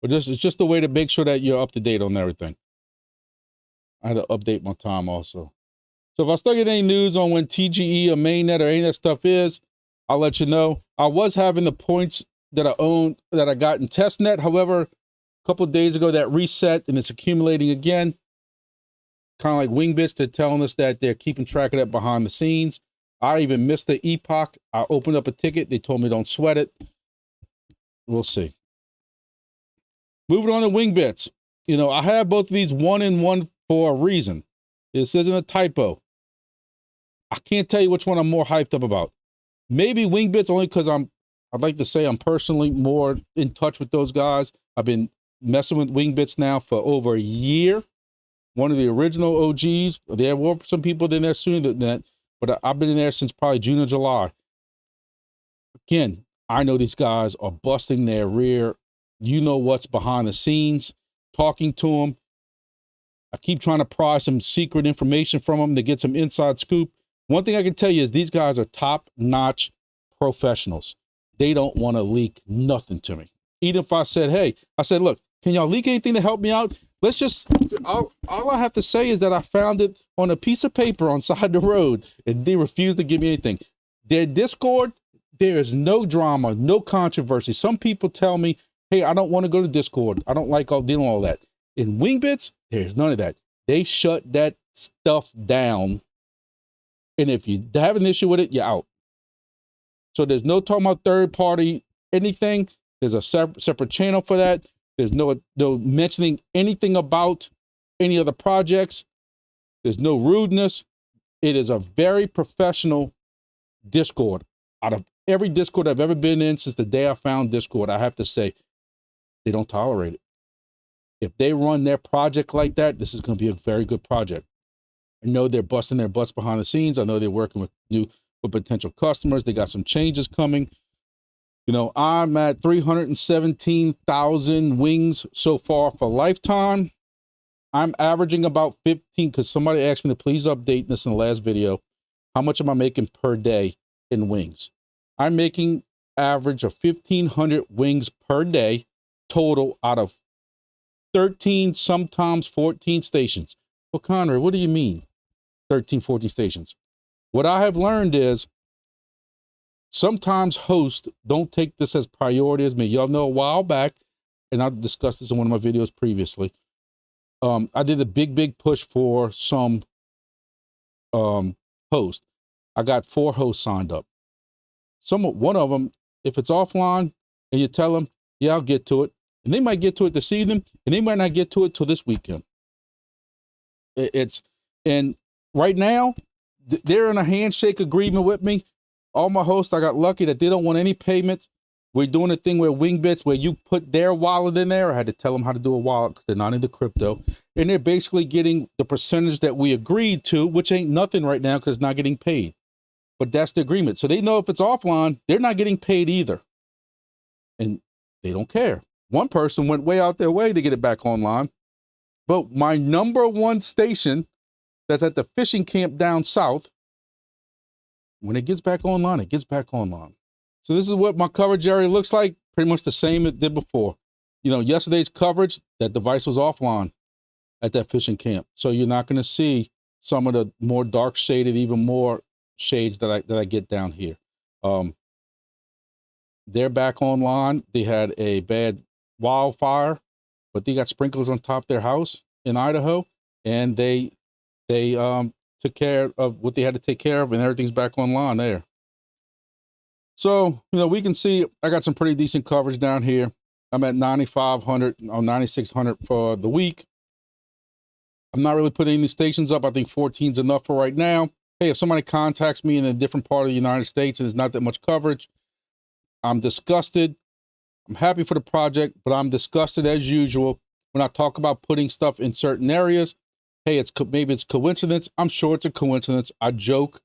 But this is just a way to make sure that you're up to date on everything. I had to update my time also. So if I still get any news on when TGE or mainnet or any of that stuff is, I'll let you know. I was having the points that I owned, that I got in testnet. However, a couple of days ago that reset and it's accumulating again. Kind of like Wingbits, they're telling us that they're keeping track of that behind the scenes. I even missed the epoch. I opened up a ticket. They told me don't sweat it. We'll see. Moving on to Wingbits. You know, I have both of these 1 and 1 for a reason. This isn't a typo. I can't tell you which one I'm more hyped up about. Maybe Wingbits only because I'd like to say I'm personally more in touch with those guys. I've been messing with Wingbits now for over a year. One of the original OGs. There were some people in there sooner than that, but I've been in there since probably June or July. Again, I know these guys are busting their rear. You know what's behind the scenes, talking to them. I keep trying to pry some secret information from them to get some inside scoop. One thing I can tell you is these guys are top-notch professionals. They don't want to leak nothing to me. Even if I said, hey, look, can y'all leak anything to help me out? Let's just, all I have to say is that I found it on a piece of paper on side the road, and they refuse to give me anything. Their Discord, there is no drama, no controversy. Some people tell me, hey, I don't want to go to Discord. I don't like dealing with all that. In Wingbits, there's none of that. They shut that stuff down. And if you have an issue with it, you're out. So there's no talking about third party anything. There's a separate channel for that. There's no mentioning anything about any other projects. There's no rudeness. It is a very professional Discord. Out of every Discord I've ever been in since the day I found Discord, I have to say, they don't tolerate it. If they run their project like that, this is going to be a very good project. I know they're busting their butts behind the scenes. I know they're working with potential customers. They got some changes coming. You know, I'm at 317,000 wings so far for lifetime. I'm averaging about 15, because somebody asked me to please update this in the last video. How much am I making per day in wings? I'm making average of 1,500 wings per day total out of 13, sometimes 14 stations. Well, Conrad, what do you mean 13, 14 stations? What I have learned is sometimes hosts don't take this as priority as me. Y'all know a while back, and I discussed this in one of my videos previously, I did a big push for some hosts. I got 4 hosts signed up. One of them, if it's offline and you tell them, yeah, I'll get to it, and they might get to it this evening, and they might not get to it till this weekend. And right now, they're in a handshake agreement with me. All my hosts, I got lucky that they don't want any payments. We're doing a thing where Wingbits, where you put their wallet in there. I had to tell them how to do a wallet because they're not into crypto. And they're basically getting the percentage that we agreed to, which ain't nothing right now because it's not getting paid. But that's the agreement. So they know if it's offline, they're not getting paid either. And they don't care. One person went way out their way to get it back online. But my #1 station that's at the fishing camp down south, when it gets back online, it gets back online. So this is what my coverage area looks like. Pretty much the same it did before. You know, yesterday's coverage, that device was offline at that fishing camp. So you're not going to see some of the more dark shaded, even more shades that I get down here. They're back online. They had a bad wildfire, but they got sprinklers on top of their house in Idaho, and they took care of what they had to take care of, and everything's back online there. So, you know, we can see I got some pretty decent coverage down here. I'm at 9,500 or 9,600 for the week. I'm not really putting any stations up. I think 14 is enough for right now. Hey, if somebody contacts me in a different part of the United States and there's not that much coverage, I'm disgusted. I'm happy for the project, but I'm disgusted as usual when I talk about putting stuff in certain areas. Hey, maybe it's coincidence. I'm sure it's a coincidence. I joke,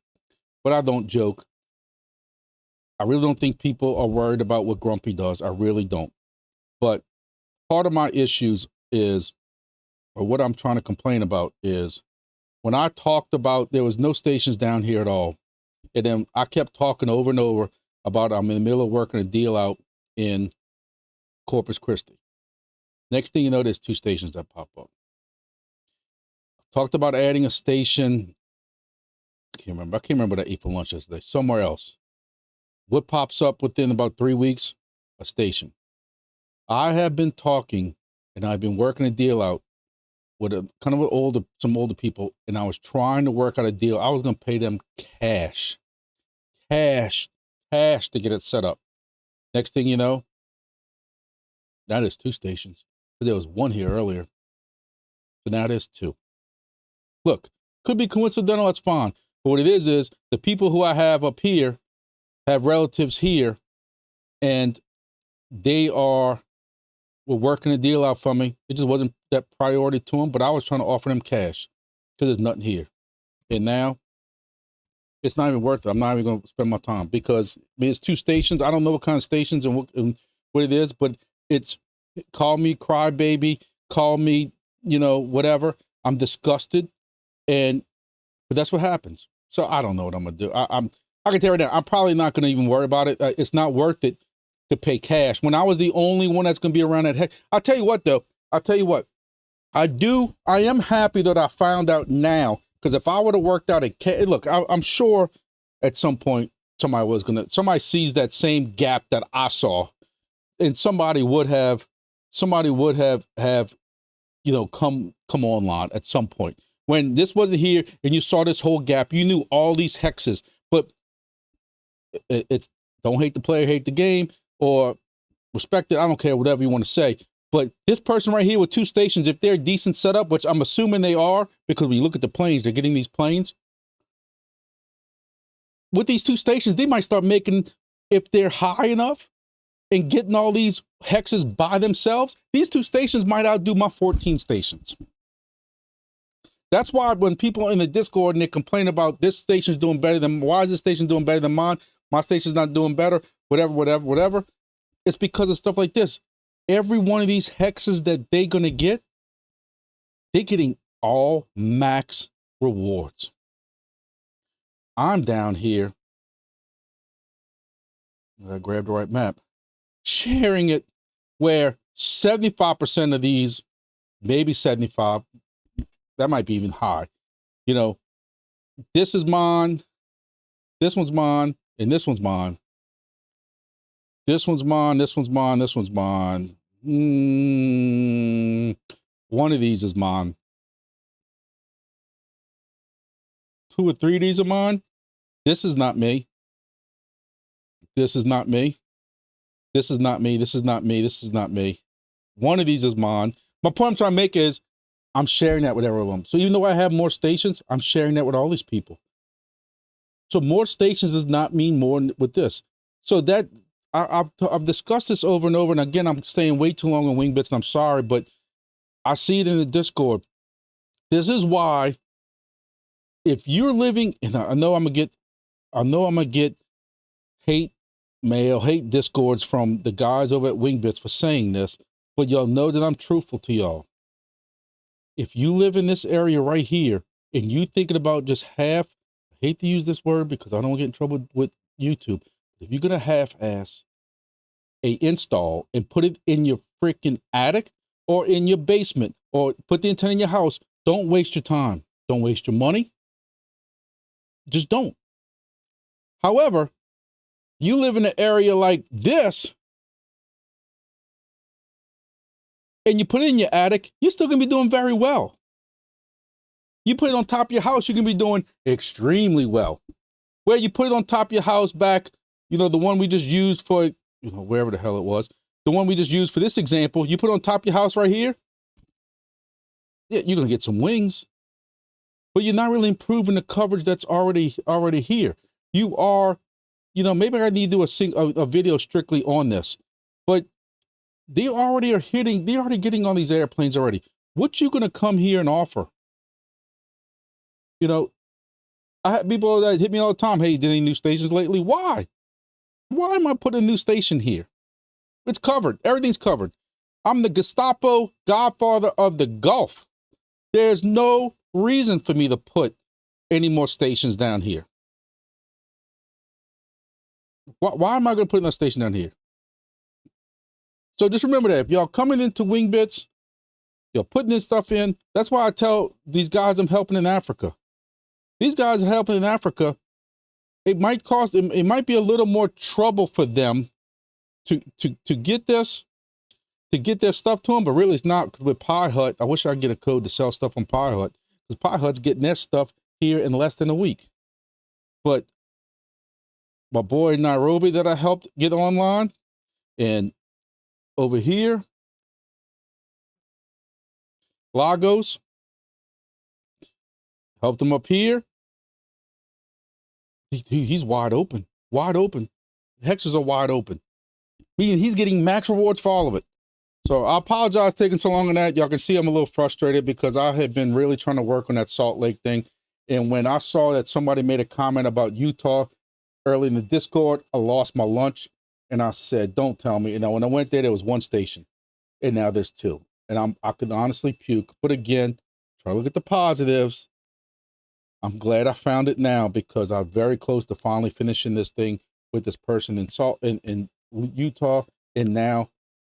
but I don't joke. I really don't think people are worried about what Grumpy does. I really don't. But part of my issues is, or what I'm trying to complain about is, when I talked about there was no stations down here at all, and then I kept talking over and over about I'm in the middle of working a deal out in Corpus Christi. Next thing you know, there's 2 stations that pop up. Talked about adding a station. I can't remember what I ate for lunch yesterday. Somewhere else. What pops up within about 3 weeks? A station. I have been talking, and I've been working a deal out with some older people, and I was trying to work out a deal. I was going to pay them cash to get it set up. Next thing you know, that is 2 stations. There was 1 here earlier, so now there's 2. Look, could be coincidental. That's fine. But what it is the people who I have up here have relatives here, and they were working a deal out for me. It just wasn't that priority to them, but I was trying to offer them cash because there's nothing here. And now it's not even worth it. I'm not even going to spend my time because it's 2 stations. I don't know what kind of stations and what it is, but it's call me crybaby, call me, you know, whatever. I'm disgusted, but that's what happens. So I don't know what I'm gonna do. I can tell you right now, I'm probably not gonna even worry about it. It's not worth it to pay cash when I was the only one that's gonna be around that heck. I'll tell you what though. I am happy that I found out now, because if I would have worked out look, I'm sure at some point somebody sees that same gap that I saw, and somebody would have, you know, come online at some point. When this wasn't here and you saw this whole gap, you knew all these hexes, but it's don't hate the player, hate the game, or respect it. I don't care, whatever you want to say. But this person right here with 2 stations, if they're decent setup, which I'm assuming they are, because when you look at the planes, they're getting these planes. With these 2 stations, they might start making, if they're high enough and getting all these hexes by themselves, these 2 stations might outdo my 14 stations. That's why when people in the Discord and they complain about this station's doing better than, why is this station doing better than mine? My station's not doing better, whatever. It's because of stuff like this. Every one of these hexes that they're going to get, they're getting all max rewards. I'm down here. I grabbed the right map. Sharing it where 75% of these, maybe 75, that might be even high. You know, this is mine, this one's mine, and this one's mine. This one's mine, this one's mine, this one's mine. One of these is mine. 2 or 3 of these are mine. This is not me. This is not me. This is not me. This is not me. This is not me. One of these is mine. My point I'm trying to make is I'm sharing that with everyone. So even though I have more stations, I'm sharing that with all these people. So more stations does not mean more with this. So that I've discussed this over and over. And again, I'm staying way too long on Wingbits, and I'm sorry, but I see it in the Discord. This is why, if you're living, and I know I'm gonna get hate mail, hate Discords from the guys over at Wingbits for saying this, but y'all know that I'm truthful to y'all. If you live in this area right here and you thinking about just I hate to use this word because I don't get in trouble with YouTube. If you're going to half-ass a install and put it in your freaking attic or in your basement or put the antenna in your house, don't waste your time. Don't waste your money. Just don't. However, You live in an area like this, and you put it in your attic, you're still gonna be doing very well. You put it on top of your house, you're gonna be doing extremely well. Where you put it on top of your house back, you know, the one we just used for, you know, wherever the hell it was, the one we just used for this example, you put it on top of your house right here, yeah, you're gonna get some wings, but you're not really improving the coverage that's already here. You are, you know, maybe I need to do a video strictly on this, but they already are hitting, they're already getting on these airplanes already. What you gonna come here and offer? You know, I have people that hit me all the time. Hey, did any new stations lately? Why? Why am I putting a new station here? It's covered. Everything's covered. I'm the Gestapo godfather of the Gulf. There's no reason for me to put any more stations down here. Why am I going to put another station down here? So just remember that if y'all coming into Wingbits, you're putting this stuff in. That's why I tell these guys I'm helping in Africa. These guys are helping in Africa. It might cost them, it might be a little more trouble for them to get this, to get their stuff to them, but really it's not. Because with Pi Hut, I wish I could get a code to sell stuff on Pi Hut, because Pi Hut's getting their stuff here in less than a week. But my boy Nairobi that I helped get online, and over here, Lagos, helped him up here. He's wide open, wide open. Hexes are wide open. Meaning he's getting max rewards for all of it. So I apologize taking so long on that. Y'all can see I'm a little frustrated because I have been really trying to work on that Salt Lake thing. And when I saw that somebody made a comment about Utah early in the Discord, I lost my lunch. And I said, don't tell me. And when I went there was one station. And now there's two. And I could honestly puke. But again, try to look at the positives. I'm glad I found it now because I'm very close to finally finishing this thing with this person in Utah. And now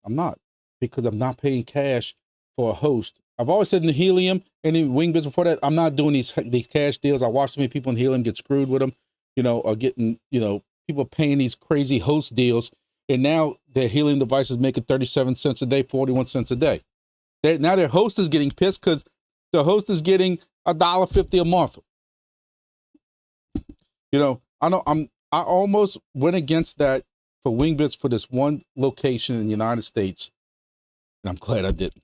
I'm not, because I'm not paying cash for a host. I've always said in the Helium and in Wingbits before that, I'm not doing these cash deals. I watched so many people in Helium get screwed with them, you know, or getting, you know, people paying these crazy host deals. And now their Helium devices making 37 cents a day, 41 cents a day. Now their host is getting pissed because the host is getting $1.50 a month. You know, I almost went against that for Wingbits for this one location in the United States. And I'm glad I didn't.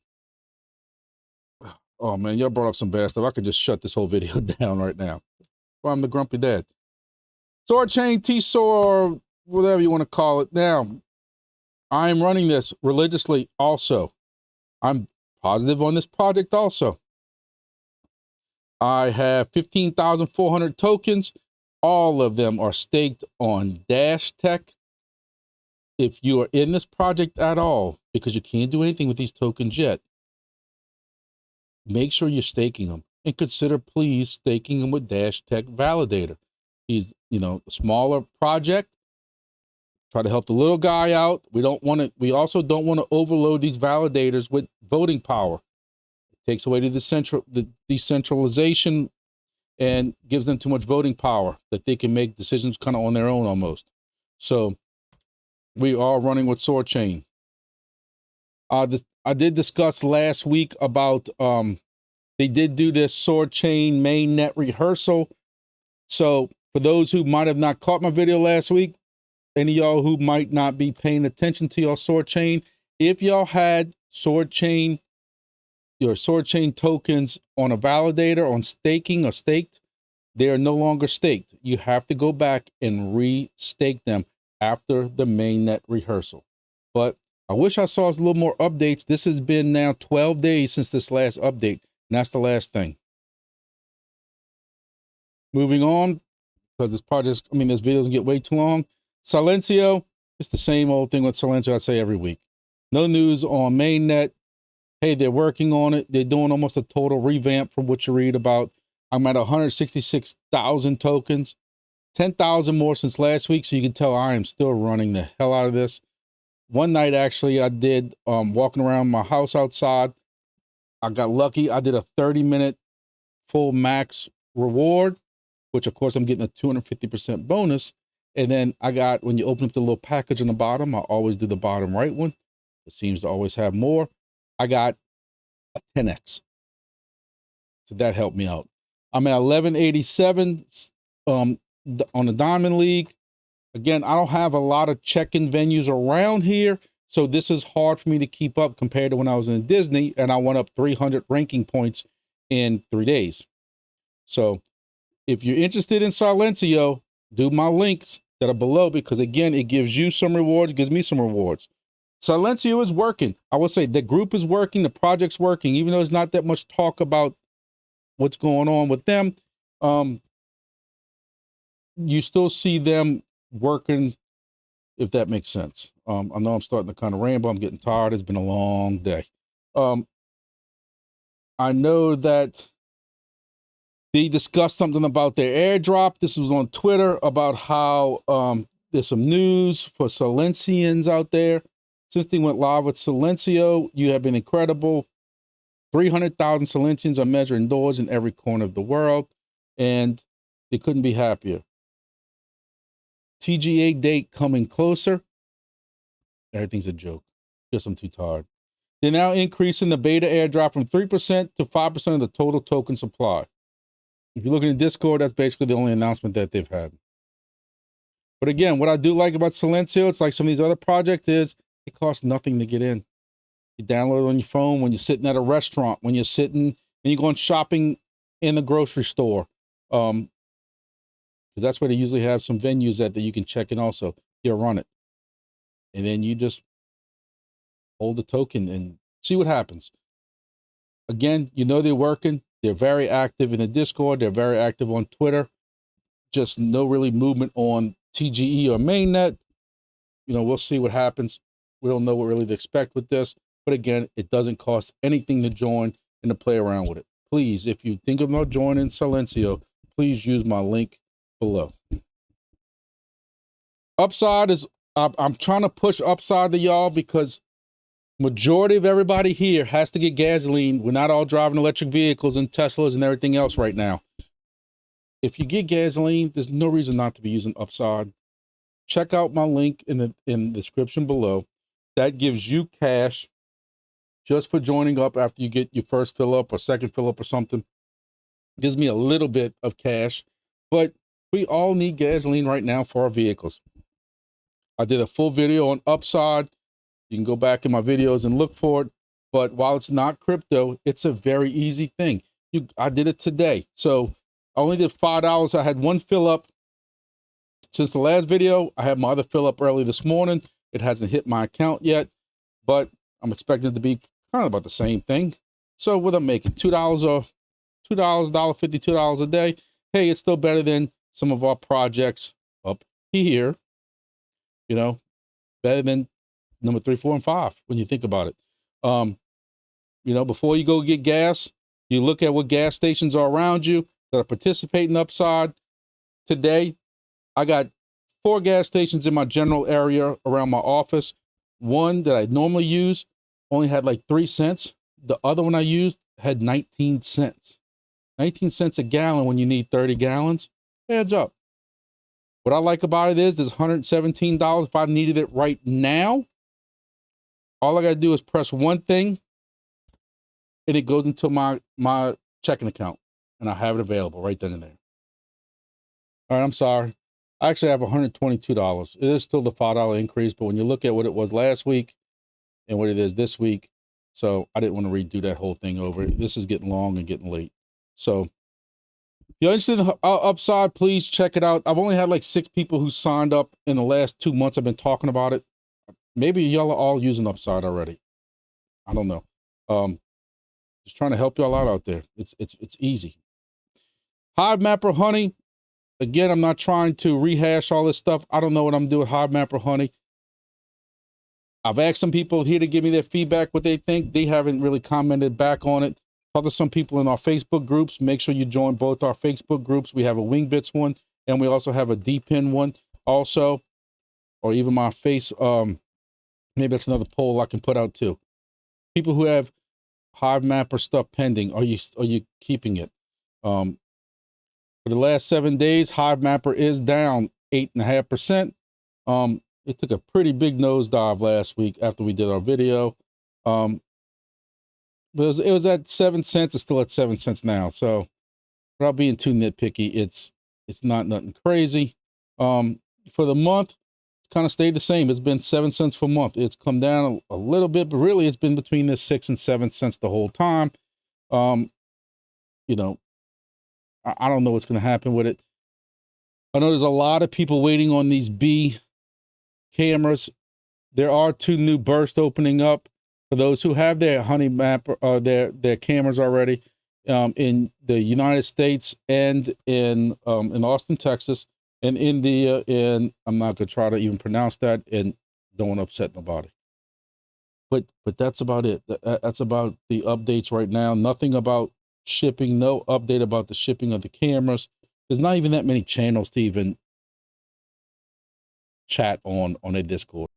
Oh man, y'all brought up some bad stuff. I could just shut this whole video down right now. Well, I'm the Grumpy Dad. Soarchain, T-Soar, whatever you want to call it. Now, I am running this religiously also. I'm positive on this project also. I have 15,400 tokens. All of them are staked on Dash Tech. If you are in this project at all, because you can't do anything with these tokens yet, make sure you're staking them, and consider please staking them with Dash Tech Validator. He's, you know, a smaller project. Try to help the little guy out. We also don't want to overload these validators with voting power. It takes away the decentralization and gives them too much voting power that they can make decisions kind of on their own almost. So we are running with Soarchain. I did discuss last week about they did do this Soarchain mainnet rehearsal. So for those who might have not caught my video last week, any of y'all who might not be paying attention to your Soarchain, if y'all had Soarchain, your Soarchain tokens on a validator, on staking or staked, they are no longer staked. You have to go back and re-stake them after the mainnet rehearsal. But I wish I saw a little more updates. This has been now 12 days since this last update, and that's the last thing. Moving on, because this video doesn't get way too long. Silencio, it's the same old thing with Silencio I say every week. No news on mainnet. Hey, they're working on it. They're doing almost a total revamp from what you read about. I'm at 166,000 tokens, 10,000 more since last week. So you can tell I am still running the hell out of this. One night, actually, I did walking around my house outside. I got lucky. I did a 30-minute full max reward, which of course I'm getting a 250% bonus. And then I got, when you open up the little package on the bottom, I always do the bottom right one. It seems to always have more. I got a 10x. So that helped me out. I'm at 1187 on the Diamond League. Again, I don't have a lot of check-in venues around here, so this is hard for me to keep up compared to when I was in Disney, and I went up 300 ranking points in 3 days. So if you're interested in Silencio, do my links that are below, because again, it gives you some rewards, it gives me some rewards. Silencio is working. I will say the group is working, the project's working, even though there's not that much talk about what's going on with them. You still see them working, if that makes sense. I know I'm starting to kind of ramble. I'm getting tired. It's been a long day. I know that they discussed something about their airdrop. This was on Twitter about how there's some news for Silencians out there. Since they went live with Silencio, you have been incredible. 300,000 Silencians are measured indoors in every corner of the world, and they couldn't be happier. TGA date coming closer. Everything's a joke. Guess I'm too tired. They're now increasing the beta airdrop from 3% to 5% of the total token supply. If you look in the Discord, that's basically the only announcement that they've had. But again, what I do like about Silencio, it's like some of these other projects, is it costs nothing to get in. You download it on your phone when you're sitting at a restaurant, when you're sitting and you're going shopping in the grocery store. Because that's where they usually have some venues that you can check in also. You'll run it. And then you just hold the token and see what happens. Again, you know they're working. They're very active in the Discord. They're very active on Twitter. Just no really movement on TGE or mainnet. You know, we'll see what happens. We don't know what really to expect with this. But again, it doesn't cost anything to join and to play around with it. Please, if you think about joining Silencio, please use my link below. Upside is, I'm trying to push upside to y'all because majority of everybody here has to get gasoline. We're not all driving electric vehicles and Teslas and everything else right now. If you get gasoline, there's no reason not to be using upside. Check out my link in the description below. That gives you cash just for joining up after you get your first fill up or second fill up or something. Gives me a little bit of cash, but we all need gasoline right now for our vehicles. I did a full video on upside. You can go back in my videos and look for it. But while it's not crypto, it's a very easy thing. I did it today. So I only did $5. I had one fill up since the last video. I had my other fill up early this morning. It hasn't hit my account yet, but I'm expecting it to be kind of about the same thing. So what I'm making, $2 or $1.50, $2 a day. Hey, it's still better than some of our projects up here. You know, better than number 3, 4, and 5 when you think about it. You know, before you go get gas, you look at what gas stations are around you that are participating upside. Today, I got 4 gas stations in my general area around my office. One that I normally use only had like 3 cents. The other one I used had 19 cents. 19 cents a gallon when you need 30 gallons. Adds up. What I like about it is there's $117. If I needed it right now, all I got to do is press one thing and it goes into my checking account and I have it available right then and there. All right, I'm sorry. I actually have $122. It is still the $5 increase, but when you look at what it was last week and what it is this week, so I didn't want to redo that whole thing over. This is getting long and getting late. So if you're interested in the upside, please check it out. I've only had like 6 people who signed up in the last 2 months. I've been talking about it. Maybe y'all are all using upside already. I don't know. Just trying to help y'all out there. It's easy. HIVEMAPPER Honey. Again, I'm not trying to rehash all this stuff. I don't know what I'm doing with HIVEMAPPER Honey. I've asked some people here to give me their feedback, what they think. They haven't really commented back on it. Talk to some people in our Facebook groups. Make sure you join both our Facebook groups. We have a Wingbits one, and we also have a DPIN one also, or even my face. Maybe that's another poll I can put out too. People who have HIVEMAPPER stuff pending, are you keeping it? For the last 7 days, HIVEMAPPER is down 8.5%. It took a pretty big nosedive last week after we did our video. But it was at 7 cents. It's still at 7 cents now. So without being too nitpicky, it's not nothing crazy. For the month, it's kind of stayed the same. It's been 7 cents for a month. It's come down a little bit, but really it's been between this 6 and 7 cents the whole time. You know, I don't know what's going to happen with it. I know there's a lot of people waiting on these B cameras. There are 2 new bursts opening up for those who have their HIVEMAPPER, their cameras already, in the United States and in Austin, Texas, and India. And I'm not gonna try to even pronounce that and don't want to upset nobody. But that's about it. That's about the updates right now. Nothing about shipping. No update about the shipping of the cameras. There's not even that many channels to even chat on a Discord.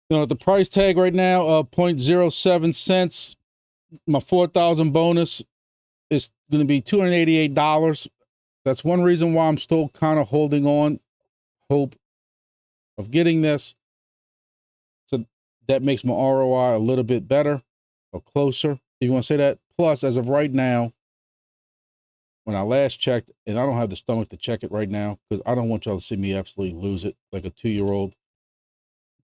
You know, the price tag right now, 0.07 cents. My 4,000 bonus is going to be $288. That's one reason why I'm still kind of holding on hope of getting this. So that makes my ROI a little bit better or closer, if you want to say that. Plus, as of right now, when I last checked, and I don't have the stomach to check it right now because I don't want y'all to see me absolutely lose it like a 2-year-old.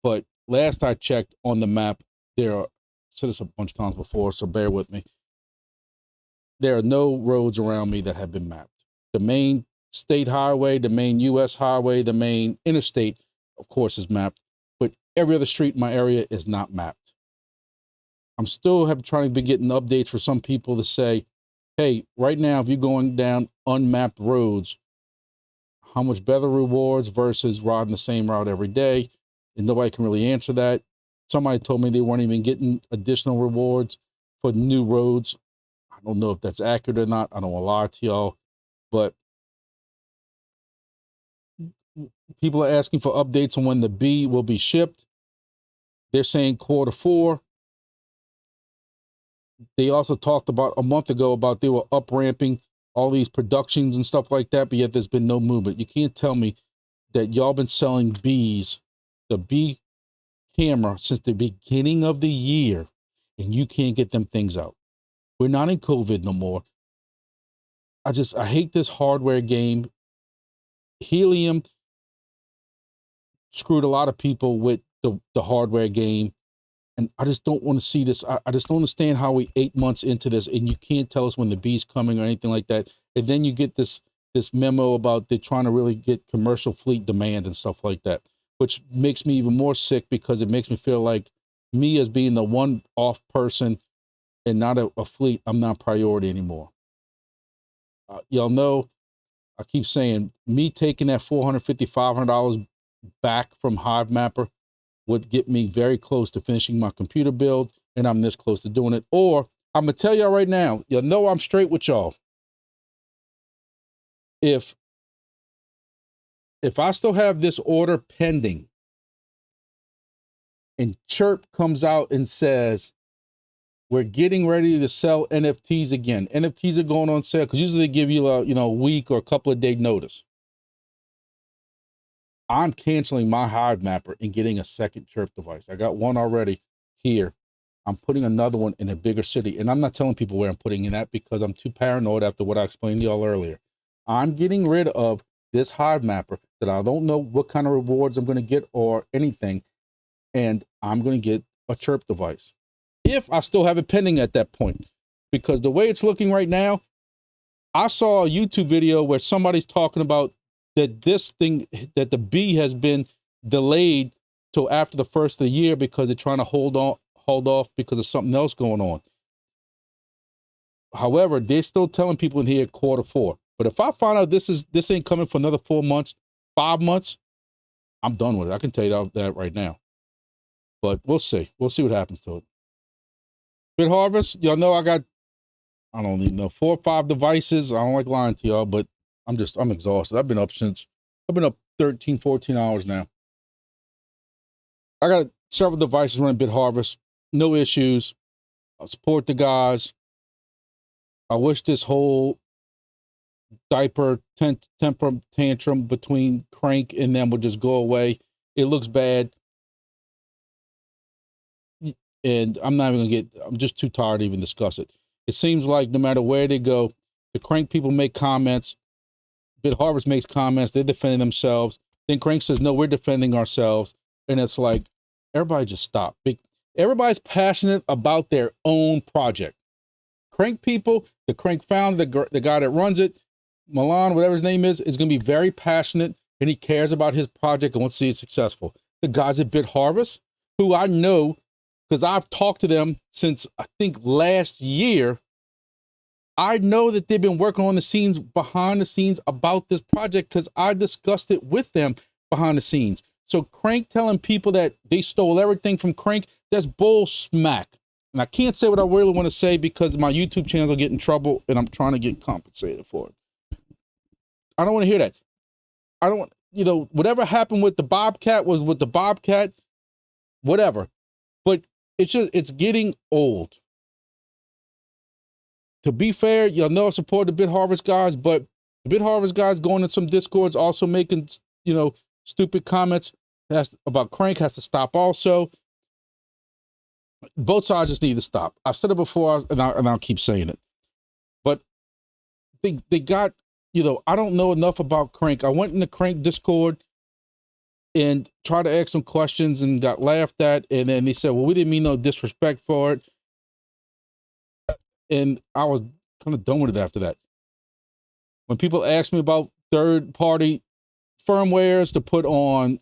But last I checked on the map, there are, I said this a bunch of times before, so bear with me. There are no roads around me that have been mapped. The main state highway, the main U.S. highway, the main interstate, of course, is mapped, but every other street in my area is not mapped. I'm still trying to be getting updates for some people to say, hey, right now, if you're going down unmapped roads, how much better rewards versus riding the same route every day? And nobody can really answer that. Somebody told me they weren't even getting additional rewards for new roads. I don't know if that's accurate or not. I don't want to lie to y'all, but people are asking for updates on when the B will be shipped. They're saying Q4. They also talked about a month ago about they were up ramping all these productions and stuff like that, but yet there's been no movement. You can't tell me that y'all been selling Bs, the B camera, since the beginning of the year, and you can't get them things out. We're not in COVID no more. I hate this hardware game. Helium screwed a lot of people with the hardware game. And I just don't want to see this. I just don't understand how we 8 months into this and you can't tell us when the B's coming or anything like that. And then you get this memo about they're trying to really get commercial fleet demand and stuff like that, which makes me even more sick because it makes me feel like me as being the one-off person and not a fleet, I'm not priority anymore. Y'all know, I keep saying, me taking that $450, $500 back from HIVEMAPPER would get me very close to finishing my computer build, and I'm this close to doing it. Or I'm gonna tell y'all right now, y'all know I'm straight with y'all. If I still have this order pending and CHIRP comes out and says, we're getting ready to sell NFTs again. NFTs are going on sale because usually they give you a week or a couple of day notice. I'm canceling my HIVEMAPPER and getting a second CHIRP device. I got one already here. I'm putting another one in a bigger city. And I'm not telling people where I'm putting it at because I'm too paranoid after what I explained to y'all earlier. I'm getting rid of this HIVEMAPPER that I don't know what kind of rewards I'm going to get or anything. And I'm going to get a CHIRP device. If I still have it pending at that point. Because the way it's looking right now, I saw a YouTube video where somebody's talking about that that the B has been delayed till after the first of the year because they're trying to hold off because of something else going on. However, they're still telling people in here Q4. But if I find out this ain't coming for another 4 months, 5 months, I'm done with it. I can tell you that right now. But we'll see. We'll see what happens to it. BitHarvest, y'all know I got, I don't even know, 4 or 5 devices. I don't like lying to y'all, but I'm exhausted. I've been up 13, 14 hours now. I got several devices running BitHarvest. No issues. I support the guys. I wish this whole temper tantrum between Crank and them will just go away. It looks bad. And I'm not even gonna I'm just too tired to even discuss it. It seems like no matter where they go, the Crank people make comments, BitHarvest makes comments, they're defending themselves. Then Crank says, no, we're defending ourselves. And it's like, everybody just stop. Everybody's passionate about their own project. Crank people, the Crank founder, the guy that runs it, Milan, whatever his name is going to be very passionate, and he cares about his project and wants to see it successful. The guys at BitHarvest, who I know, because I've talked to them since, I think, last year, I know that they've been working on the scenes, behind the scenes about this project, because I discussed it with them behind the scenes. So Crank telling people that they stole everything from Crank, that's bull smack. And I can't say what I really want to say because my YouTube channel will get in trouble and I'm trying to get compensated for it. I don't want to hear that. I don't want, you know, whatever happened with the Bobcat was with the Bobcat, whatever. But it's just, it's getting old. To be fair, y'all know I support the BitHarvest guys, but the BitHarvest guys going in some Discords also making, you know, stupid comments about Crank has to stop also. Both sides just need to stop. I've said it before, and I'll keep saying it. But they got, you know, I don't know enough about Crank. I went in the Crank Discord and tried to ask some questions and got laughed at. And then they said, well, we didn't mean no disrespect for it. And I was kind of done with it after that. When people ask me about third-party firmwares to put on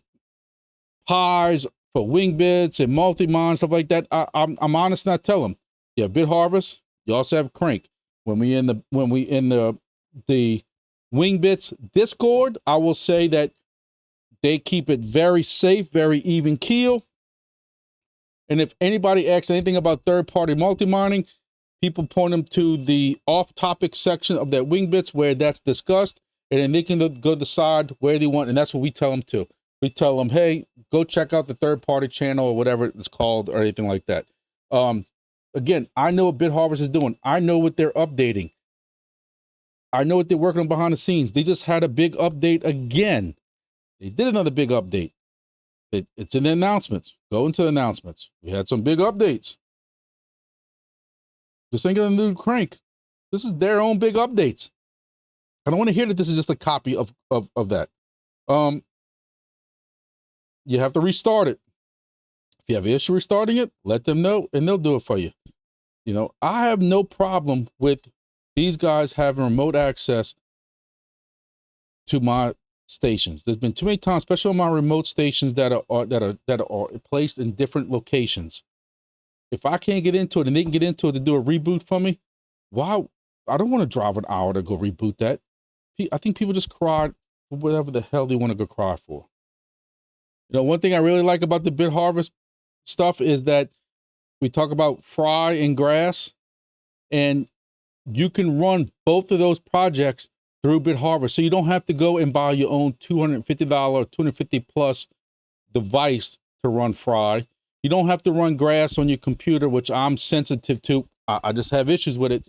pies for Wingbits and multi-mon, stuff like that, I'm honest and I tell them, yeah, BitHarvest, you also have Crank. When we in the Wingbits Discord, I will say that they keep it very safe, very even keel. And if anybody asks anything about third-party multi-mining, people point them to the off-topic section of that Wingbits where that's discussed, and then they can go decide where they want, and that's what we tell them to. We tell them, hey, go check out the third-party channel or whatever it's called or anything like that. Again, I know what BitHarvest is doing. I know what they're updating. I know what they're working on behind the scenes. They just had a big update again. They did another big update. It's in the announcements. Go into the announcements. We had some big updates. This ain't gonna do Crank. This is their own big updates. I don't want to hear that this is just a copy of that. You have to restart it. If you have an issue restarting it, let them know and they'll do it for you. You know, I have no problem with these guys having remote access to my stations. There's been too many times, especially on my remote stations that are placed in different locations. If I can't get into it and they can get into it to do a reboot for me, why? I don't want to drive an hour to go reboot that. I think people just cry for whatever the hell they want to go cry for. You know, one thing I really like about the BitHarvest stuff is that we talk about Fry and Grass, and you can run both of those projects through BitHarvest. So you don't have to go and buy your own $250, $250 plus device to run Fry. You don't have to run Grass on your computer, which I'm sensitive to. I just have issues with it.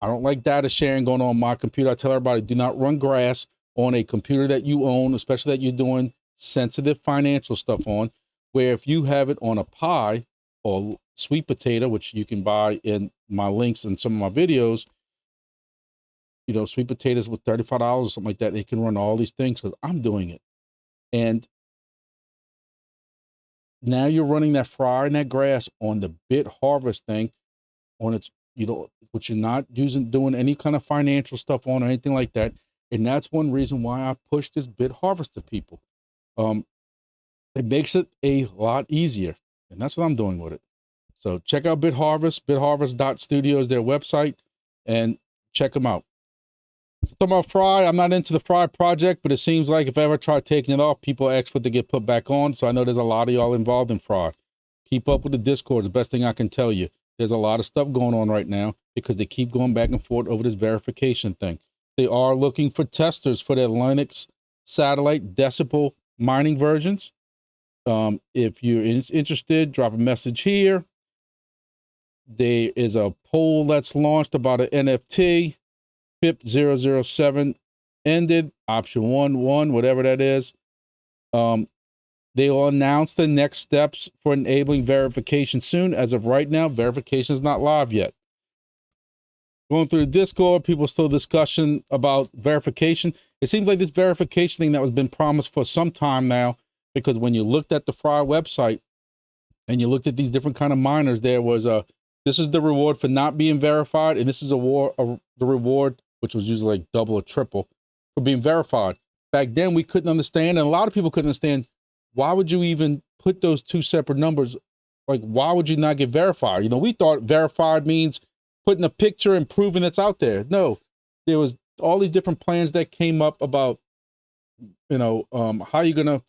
I don't like data sharing going on my computer. I tell everybody, do not run Grass on a computer that you own, especially that you're doing sensitive financial stuff on, where if you have it on a Pi or Sweet Potato, which you can buy in my links in some of my videos, you know, Sweet Potatoes with $35 or something like that, they can run all these things because I'm doing it. And now you're running that Fry and that Grass on the BitHarvest thing on its, you know, which you're not doing any kind of financial stuff on or anything like that. And that's one reason why I push this BitHarvest to people. It makes it a lot easier, and that's what I'm doing with it. So check out BitHarvest. bitharvest.studio is their website, and check them out. Talking about Fry, I'm not into the Fry project, but it seems like if I ever try taking it off, people ask for it to get put back on. So I know there's a lot of y'all involved in Fry. Keep up with the Discord. The best thing I can tell you. There's a lot of stuff going on right now because they keep going back and forth over this verification thing. They are looking for testers for their Linux satellite decibel mining versions. If you're interested, drop a message here. There is a poll that's launched about an NFT. PIP007 ended, option 1.1, whatever that is. They will announce the next steps for enabling verification soon. As of right now, verification is not live yet. Going through Discord, people still discussing about verification. It seems like this verification thing that was been promised for some time now, because when you looked at the fraud website and you looked at these different kind of miners, there was this is the reward for not being verified, and this is the reward, which was usually like double or triple, for being verified. Back then, we couldn't understand, and a lot of people couldn't understand, why would you even put those two separate numbers? Like, why would you not get verified? You know, we thought verified means putting a picture and proving it's out there. No, there was all these different plans that came up about, you know, how you're going to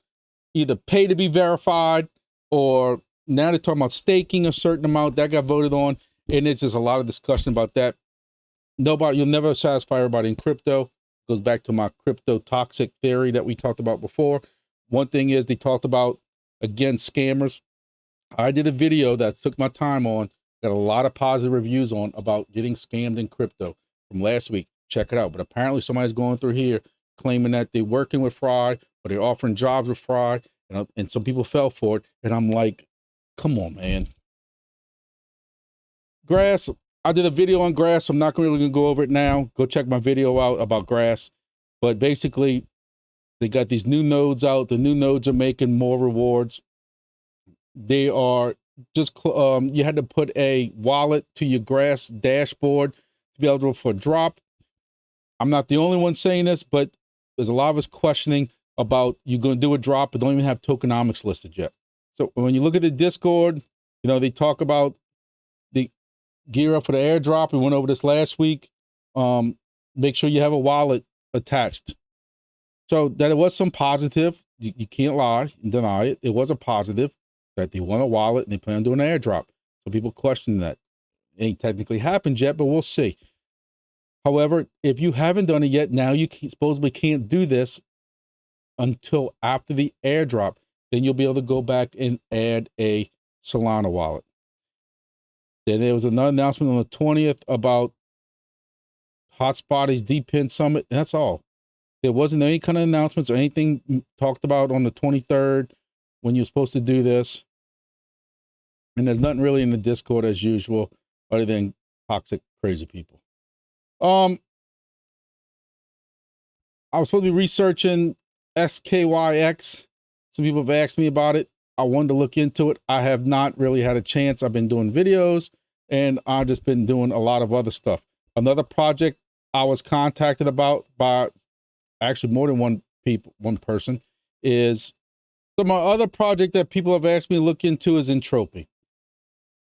either pay to be verified, or now they're talking about staking a certain amount that got voted on. And it's just a lot of discussion about that. You'll never satisfy everybody in crypto. Goes back to my crypto toxic theory that we talked about before. One thing is they talked about, again, scammers. I did a video that took my time on, got a lot of positive reviews on, about getting scammed in crypto from last week. Check it out. But apparently somebody's going through here claiming that they're working with fraud, or they're offering jobs with fraud, and some people fell for it. And I'm like, come on, man. Grass, I did a video on grass. So I'm not really going to go over it now. Go check my video out about grass. But basically, they got these new nodes out. The new nodes are making more rewards. They are just, you had to put a wallet to your grass dashboard to be eligible for a drop. I'm not the only one saying this, but there's a lot of us questioning about you're going to do a drop, but don't even have tokenomics listed yet. So when you look at the Discord, you know, they talk about the gear up for the airdrop. We went over this last week. Make sure you have a wallet attached. So that it was some positive. You can't lie and deny it. It was a positive that they want a wallet and they plan on doing an airdrop. So people question that. It ain't technically happened yet, but we'll see. However, if you haven't done it yet, now you supposedly can't do this until after the airdrop. Then you'll be able to go back and add a Solana wallet. Then there was another announcement on the 20th about Hotspotty's DPIN Summit. That's all. There wasn't any kind of announcements or anything talked about on the 23rd when you're supposed to do this. And there's nothing really in the Discord as usual, other than toxic, crazy people. I was supposed to be researching SKYX. Some people have asked me about it. I wanted to look into it. I have not really had a chance. I've been doing videos, and I've just been doing a lot of other stuff. Another project I was contacted about by actually more than one person is, so my other project that people have asked me to look into is Entropy.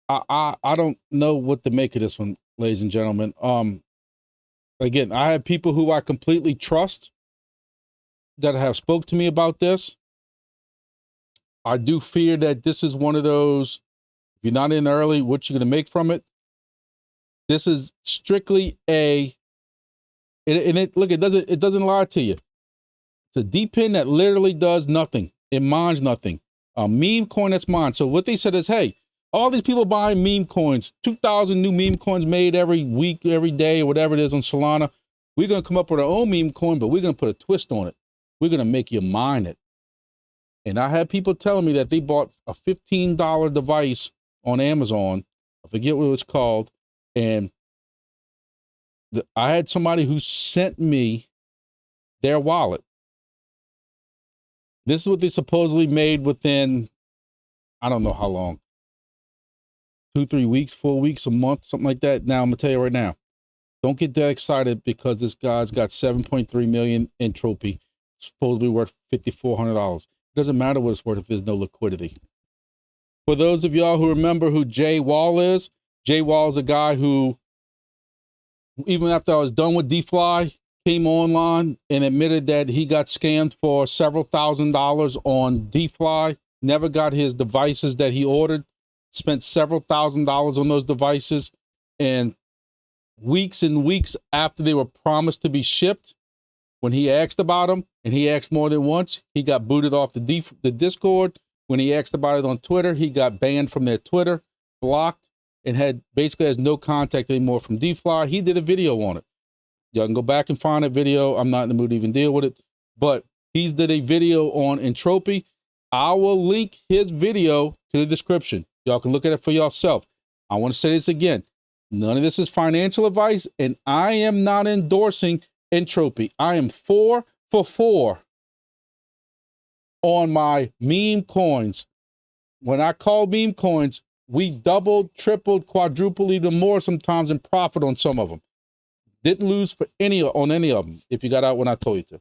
I don't know what to make of this one, ladies and gentlemen. Again, I have people who I completely trust that have spoke to me about this. I do fear that this is one of those, if you're not in early, what you're going to make from it. This is strictly look, it doesn't lie to you. It's a DPIN that literally does nothing. It mines nothing. A meme coin that's mined. So what they said is, hey, all these people buying meme coins, 2,000 new meme coins made every week, every day, or whatever it is on Solana. We're going to come up with our own meme coin, but we're going to put a twist on it. We're going to make you mine it. And I had people telling me that they bought a $15 device on Amazon. I forget what it was called. And I had somebody who sent me their wallet. This is what they supposedly made within, I don't know how long, 2-3 weeks, 4 weeks, a month, something like that. Now, I'm going to tell you right now, don't get that excited because this guy's got 7.3 million Entropy, supposedly worth $5,400. It doesn't matter what it's worth if there's no liquidity. For those of y'all who remember who Jay Wall is a guy who, even after I was done with DEFLI, came online and admitted that he got scammed for several $1,000s on DEFLI, never got his devices that he ordered, spent several $1,000s on those devices, and weeks and weeks after they were promised to be shipped, when he asked about them, and he asked more than once, he got booted off the Discord. When he asked about it on Twitter, he got banned from their Twitter, blocked, and basically has no contact anymore from DEFLI. He did a video on it. Y'all can go back and find that video. I'm not in the mood to even deal with it, but he's did a video on Entropy. I will link his video to the description. Y'all can look at it for yourself. I want to say this again. None of this is financial advice, and I am not endorsing Entropy. I am 4 for 4 on my meme coins. When I call meme coins, we doubled, tripled, quadrupled, even more sometimes in profit on some of them. Didn't lose for any of them if you got out when I told you to.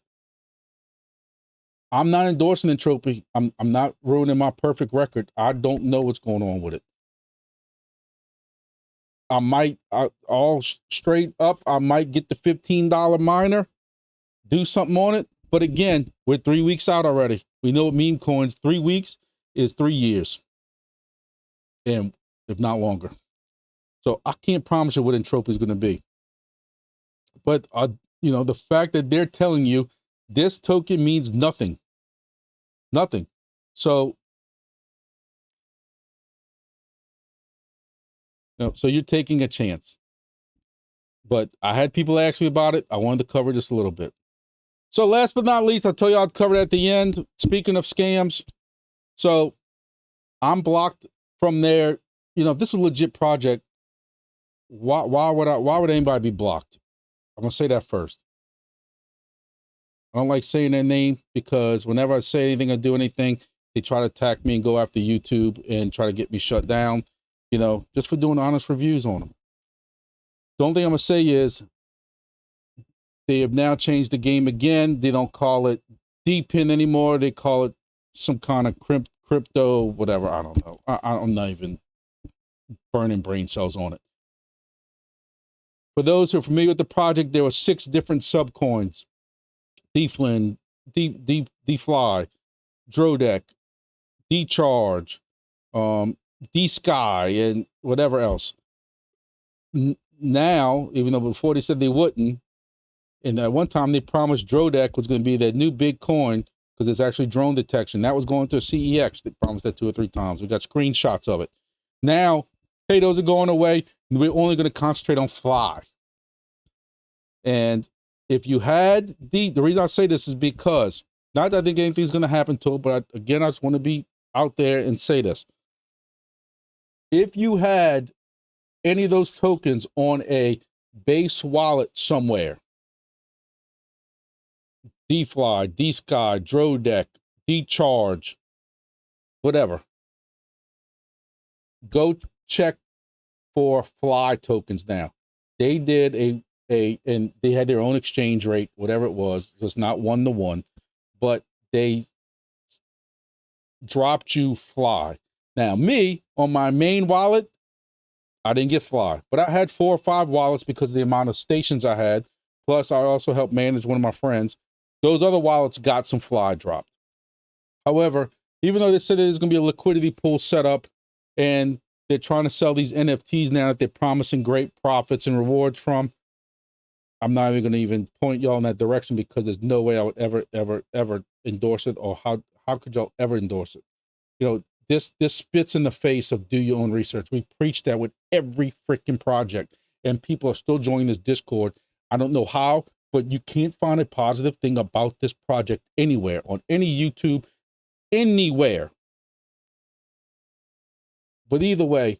I'm not endorsing Entropy. I'm not ruining my perfect record. I don't know what's going on with it. I might, all straight up, I might get the $15 miner, do something on it. But again, we're 3 weeks out already. We know what meme coins, 3 weeks is 3 years. And if not longer. So I can't promise you what Entropy is going to be. But, you know, the fact that they're telling you this token means nothing. Nothing. So, no, so you're taking a chance. But I had people ask me about it. I wanted to cover just a little bit. So last but not least, I'll tell you I'll cover it at the end. Speaking of scams, so I'm blocked from there. You know, if this is a legit project, why would anybody be blocked? I'm gonna say that first. I don't like saying their name because whenever I say anything or do anything, they try to attack me and go after YouTube and try to get me shut down, you know, just for doing honest reviews on them. The only thing I'm gonna say is they have now changed the game again. They don't call it DPIN anymore. They call it some kind of crypto, whatever. I don't know. I'm not even burning brain cells on it. For those who are familiar with the project, there were 6 different subcoins. DEFLI, DRODEC, Decharge, Desky, and whatever else. Now, even though before they said they wouldn't, and at one time they promised DRODEC was going to be that new big coin because it's actually drone detection. That was going to a CEX. They promised that 2 or 3 times. We got screenshots of it. Now, hey, those are going away. We're only going to concentrate on Fly. And if you had the reason I say this is because, not that I think anything's going to happen to it, but again, I just want to be out there and say this. If you had any of those tokens on a base wallet somewhere, DeFly, Desky, DRODEC, Decharge, whatever, go check for Fly tokens now. They did and they had their own exchange rate, whatever it was. It was not 1-to-1, but they dropped you Fly. Now, me, on my main wallet, I didn't get Fly, but I had 4 or 5 wallets because of the amount of stations I had. Plus, I also helped manage one of my friends. Those other wallets got some Fly dropped. However, even though they said there's going to be a liquidity pool set up and they're trying to sell these NFTs now that they're promising great profits and rewards from, I'm not even going to even point y'all in that direction because there's no way I would ever endorse it, or how could y'all ever endorse it? You know, this spits in the face of do your own research. We preach that with every freaking project, and people are still joining this Discord. I don't know how, but you can't find a positive thing about this project anywhere, on any YouTube, anywhere. But either way,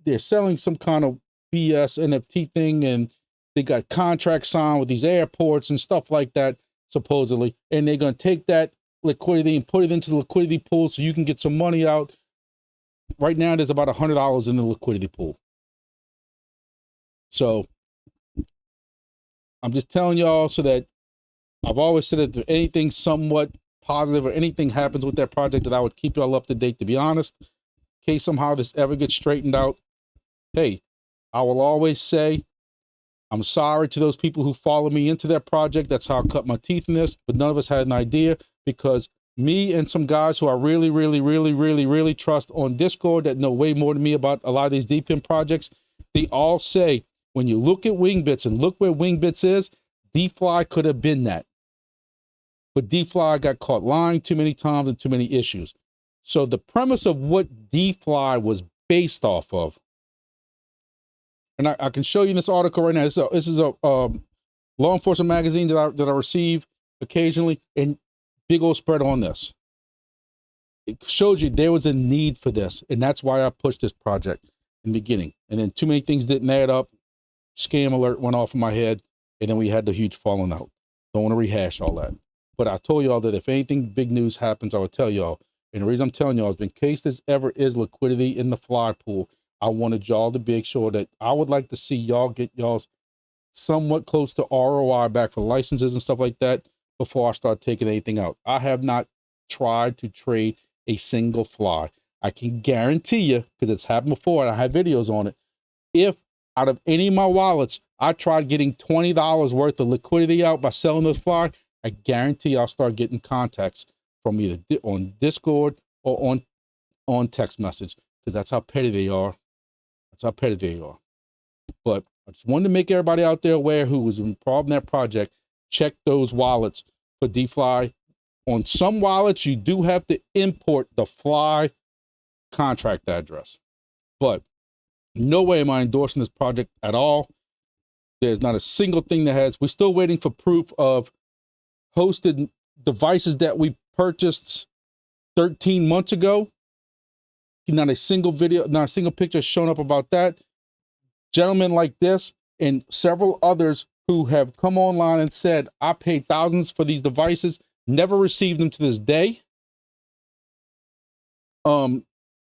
they're selling some kind of BS NFT thing, and they got contracts signed with these airports and stuff like that, supposedly, and they're going to take that liquidity and put it into the liquidity pool so you can get some money out. Right now, there's about $100 in the liquidity pool. So I'm just telling y'all so that I've always said that if anything somewhat positive or anything happens with that project, that I would keep y'all up to date. To be honest, in case somehow this ever gets straightened out, hey, I will always say I'm sorry to those people who follow me into that project. That's how I cut my teeth in this, but none of us had an idea, because me and some guys who I really trust on Discord that know way more than me about a lot of these DPIN projects, they all say, when you look at Wingbits and look where Wingbits is, DeFly could have been that. But DeFly got caught lying too many times and too many issues. So the premise of what DeFly was based off of and I can show you this article right now. This is a law enforcement magazine that I receive occasionally, and big old spread on this. It shows you there was a need for this, and that's why I pushed this project in the beginning. And then too many things didn't add up. Scam alert went off in my head, and then we had the huge falling out. Don't want to rehash all that. But I told y'all that if anything big news happens, I would tell y'all. And the reason I'm telling y'all is in case there's ever is liquidity in the fly pool, I wanted y'all to make sure that I would like to see y'all get y'all's somewhat close to ROI back for licenses and stuff like that before I start taking anything out. I have not tried to trade a single fly. I can guarantee you, because it's happened before and I have videos on it, if out of any of my wallets, I tried getting $20 worth of liquidity out by selling those fly, I guarantee I'll start getting contacts from either on Discord or on text message, because that's how petty they are. That's how petty they are. But I just wanted to make everybody out there aware who was involved in that project, check those wallets for DeFi. On some wallets, you do have to import the fly contract address. But no way am I endorsing this project at all. There's not a single thing that has, we're still waiting for proof of hosted devices that we purchased 13 months ago. Not a single video, not a single picture shown up about that. Gentlemen like this and several others who have come online and said, I paid thousands for these devices, never received them to this day.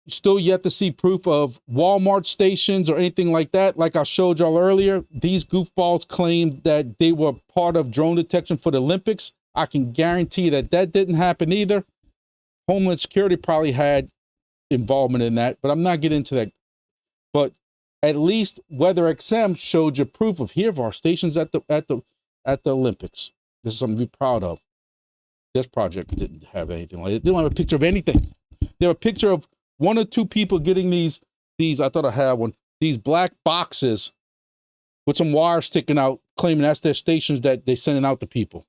Still yet to see proof of Walmart stations or anything like that. Like I showed y'all earlier, these goofballs claimed that they were part of drone detection for the Olympics. I can guarantee that that didn't happen either. Homeland Security probably had involvement in that, but I'm not getting into that. But at least WeatherXM showed you proof of here of our stations at the Olympics. This is something to be proud of. This project didn't have anything like it. They don't have a picture of anything. They have a picture of one or two people getting these, I thought I had one, these black boxes with some wire sticking out, claiming that's their stations that they're sending out to people.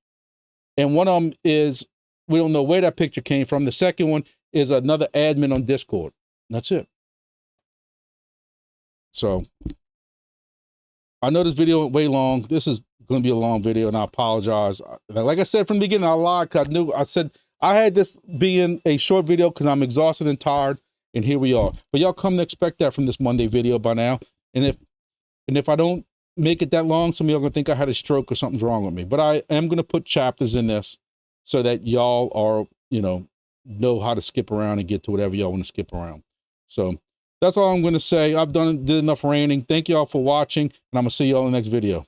And one of them is, we don't know where that picture came from. The second one is another admin on Discord. That's it. So I know this video went way long. This is going to be a long video, and I apologize. Like I said from the beginning, I lied because I said I had this being a short video because I'm exhausted and tired, and here we are. But y'all come to expect that from this Monday video by now. And if I don't make it that long, some of y'all are going to think I had a stroke or something's wrong with me. But I am going to put chapters in this so that y'all are, know how to skip around and get to whatever y'all want to skip around. So that's all I'm going to say. I've did enough ranting. Thank y'all for watching, and I'm going to see y'all in the next video.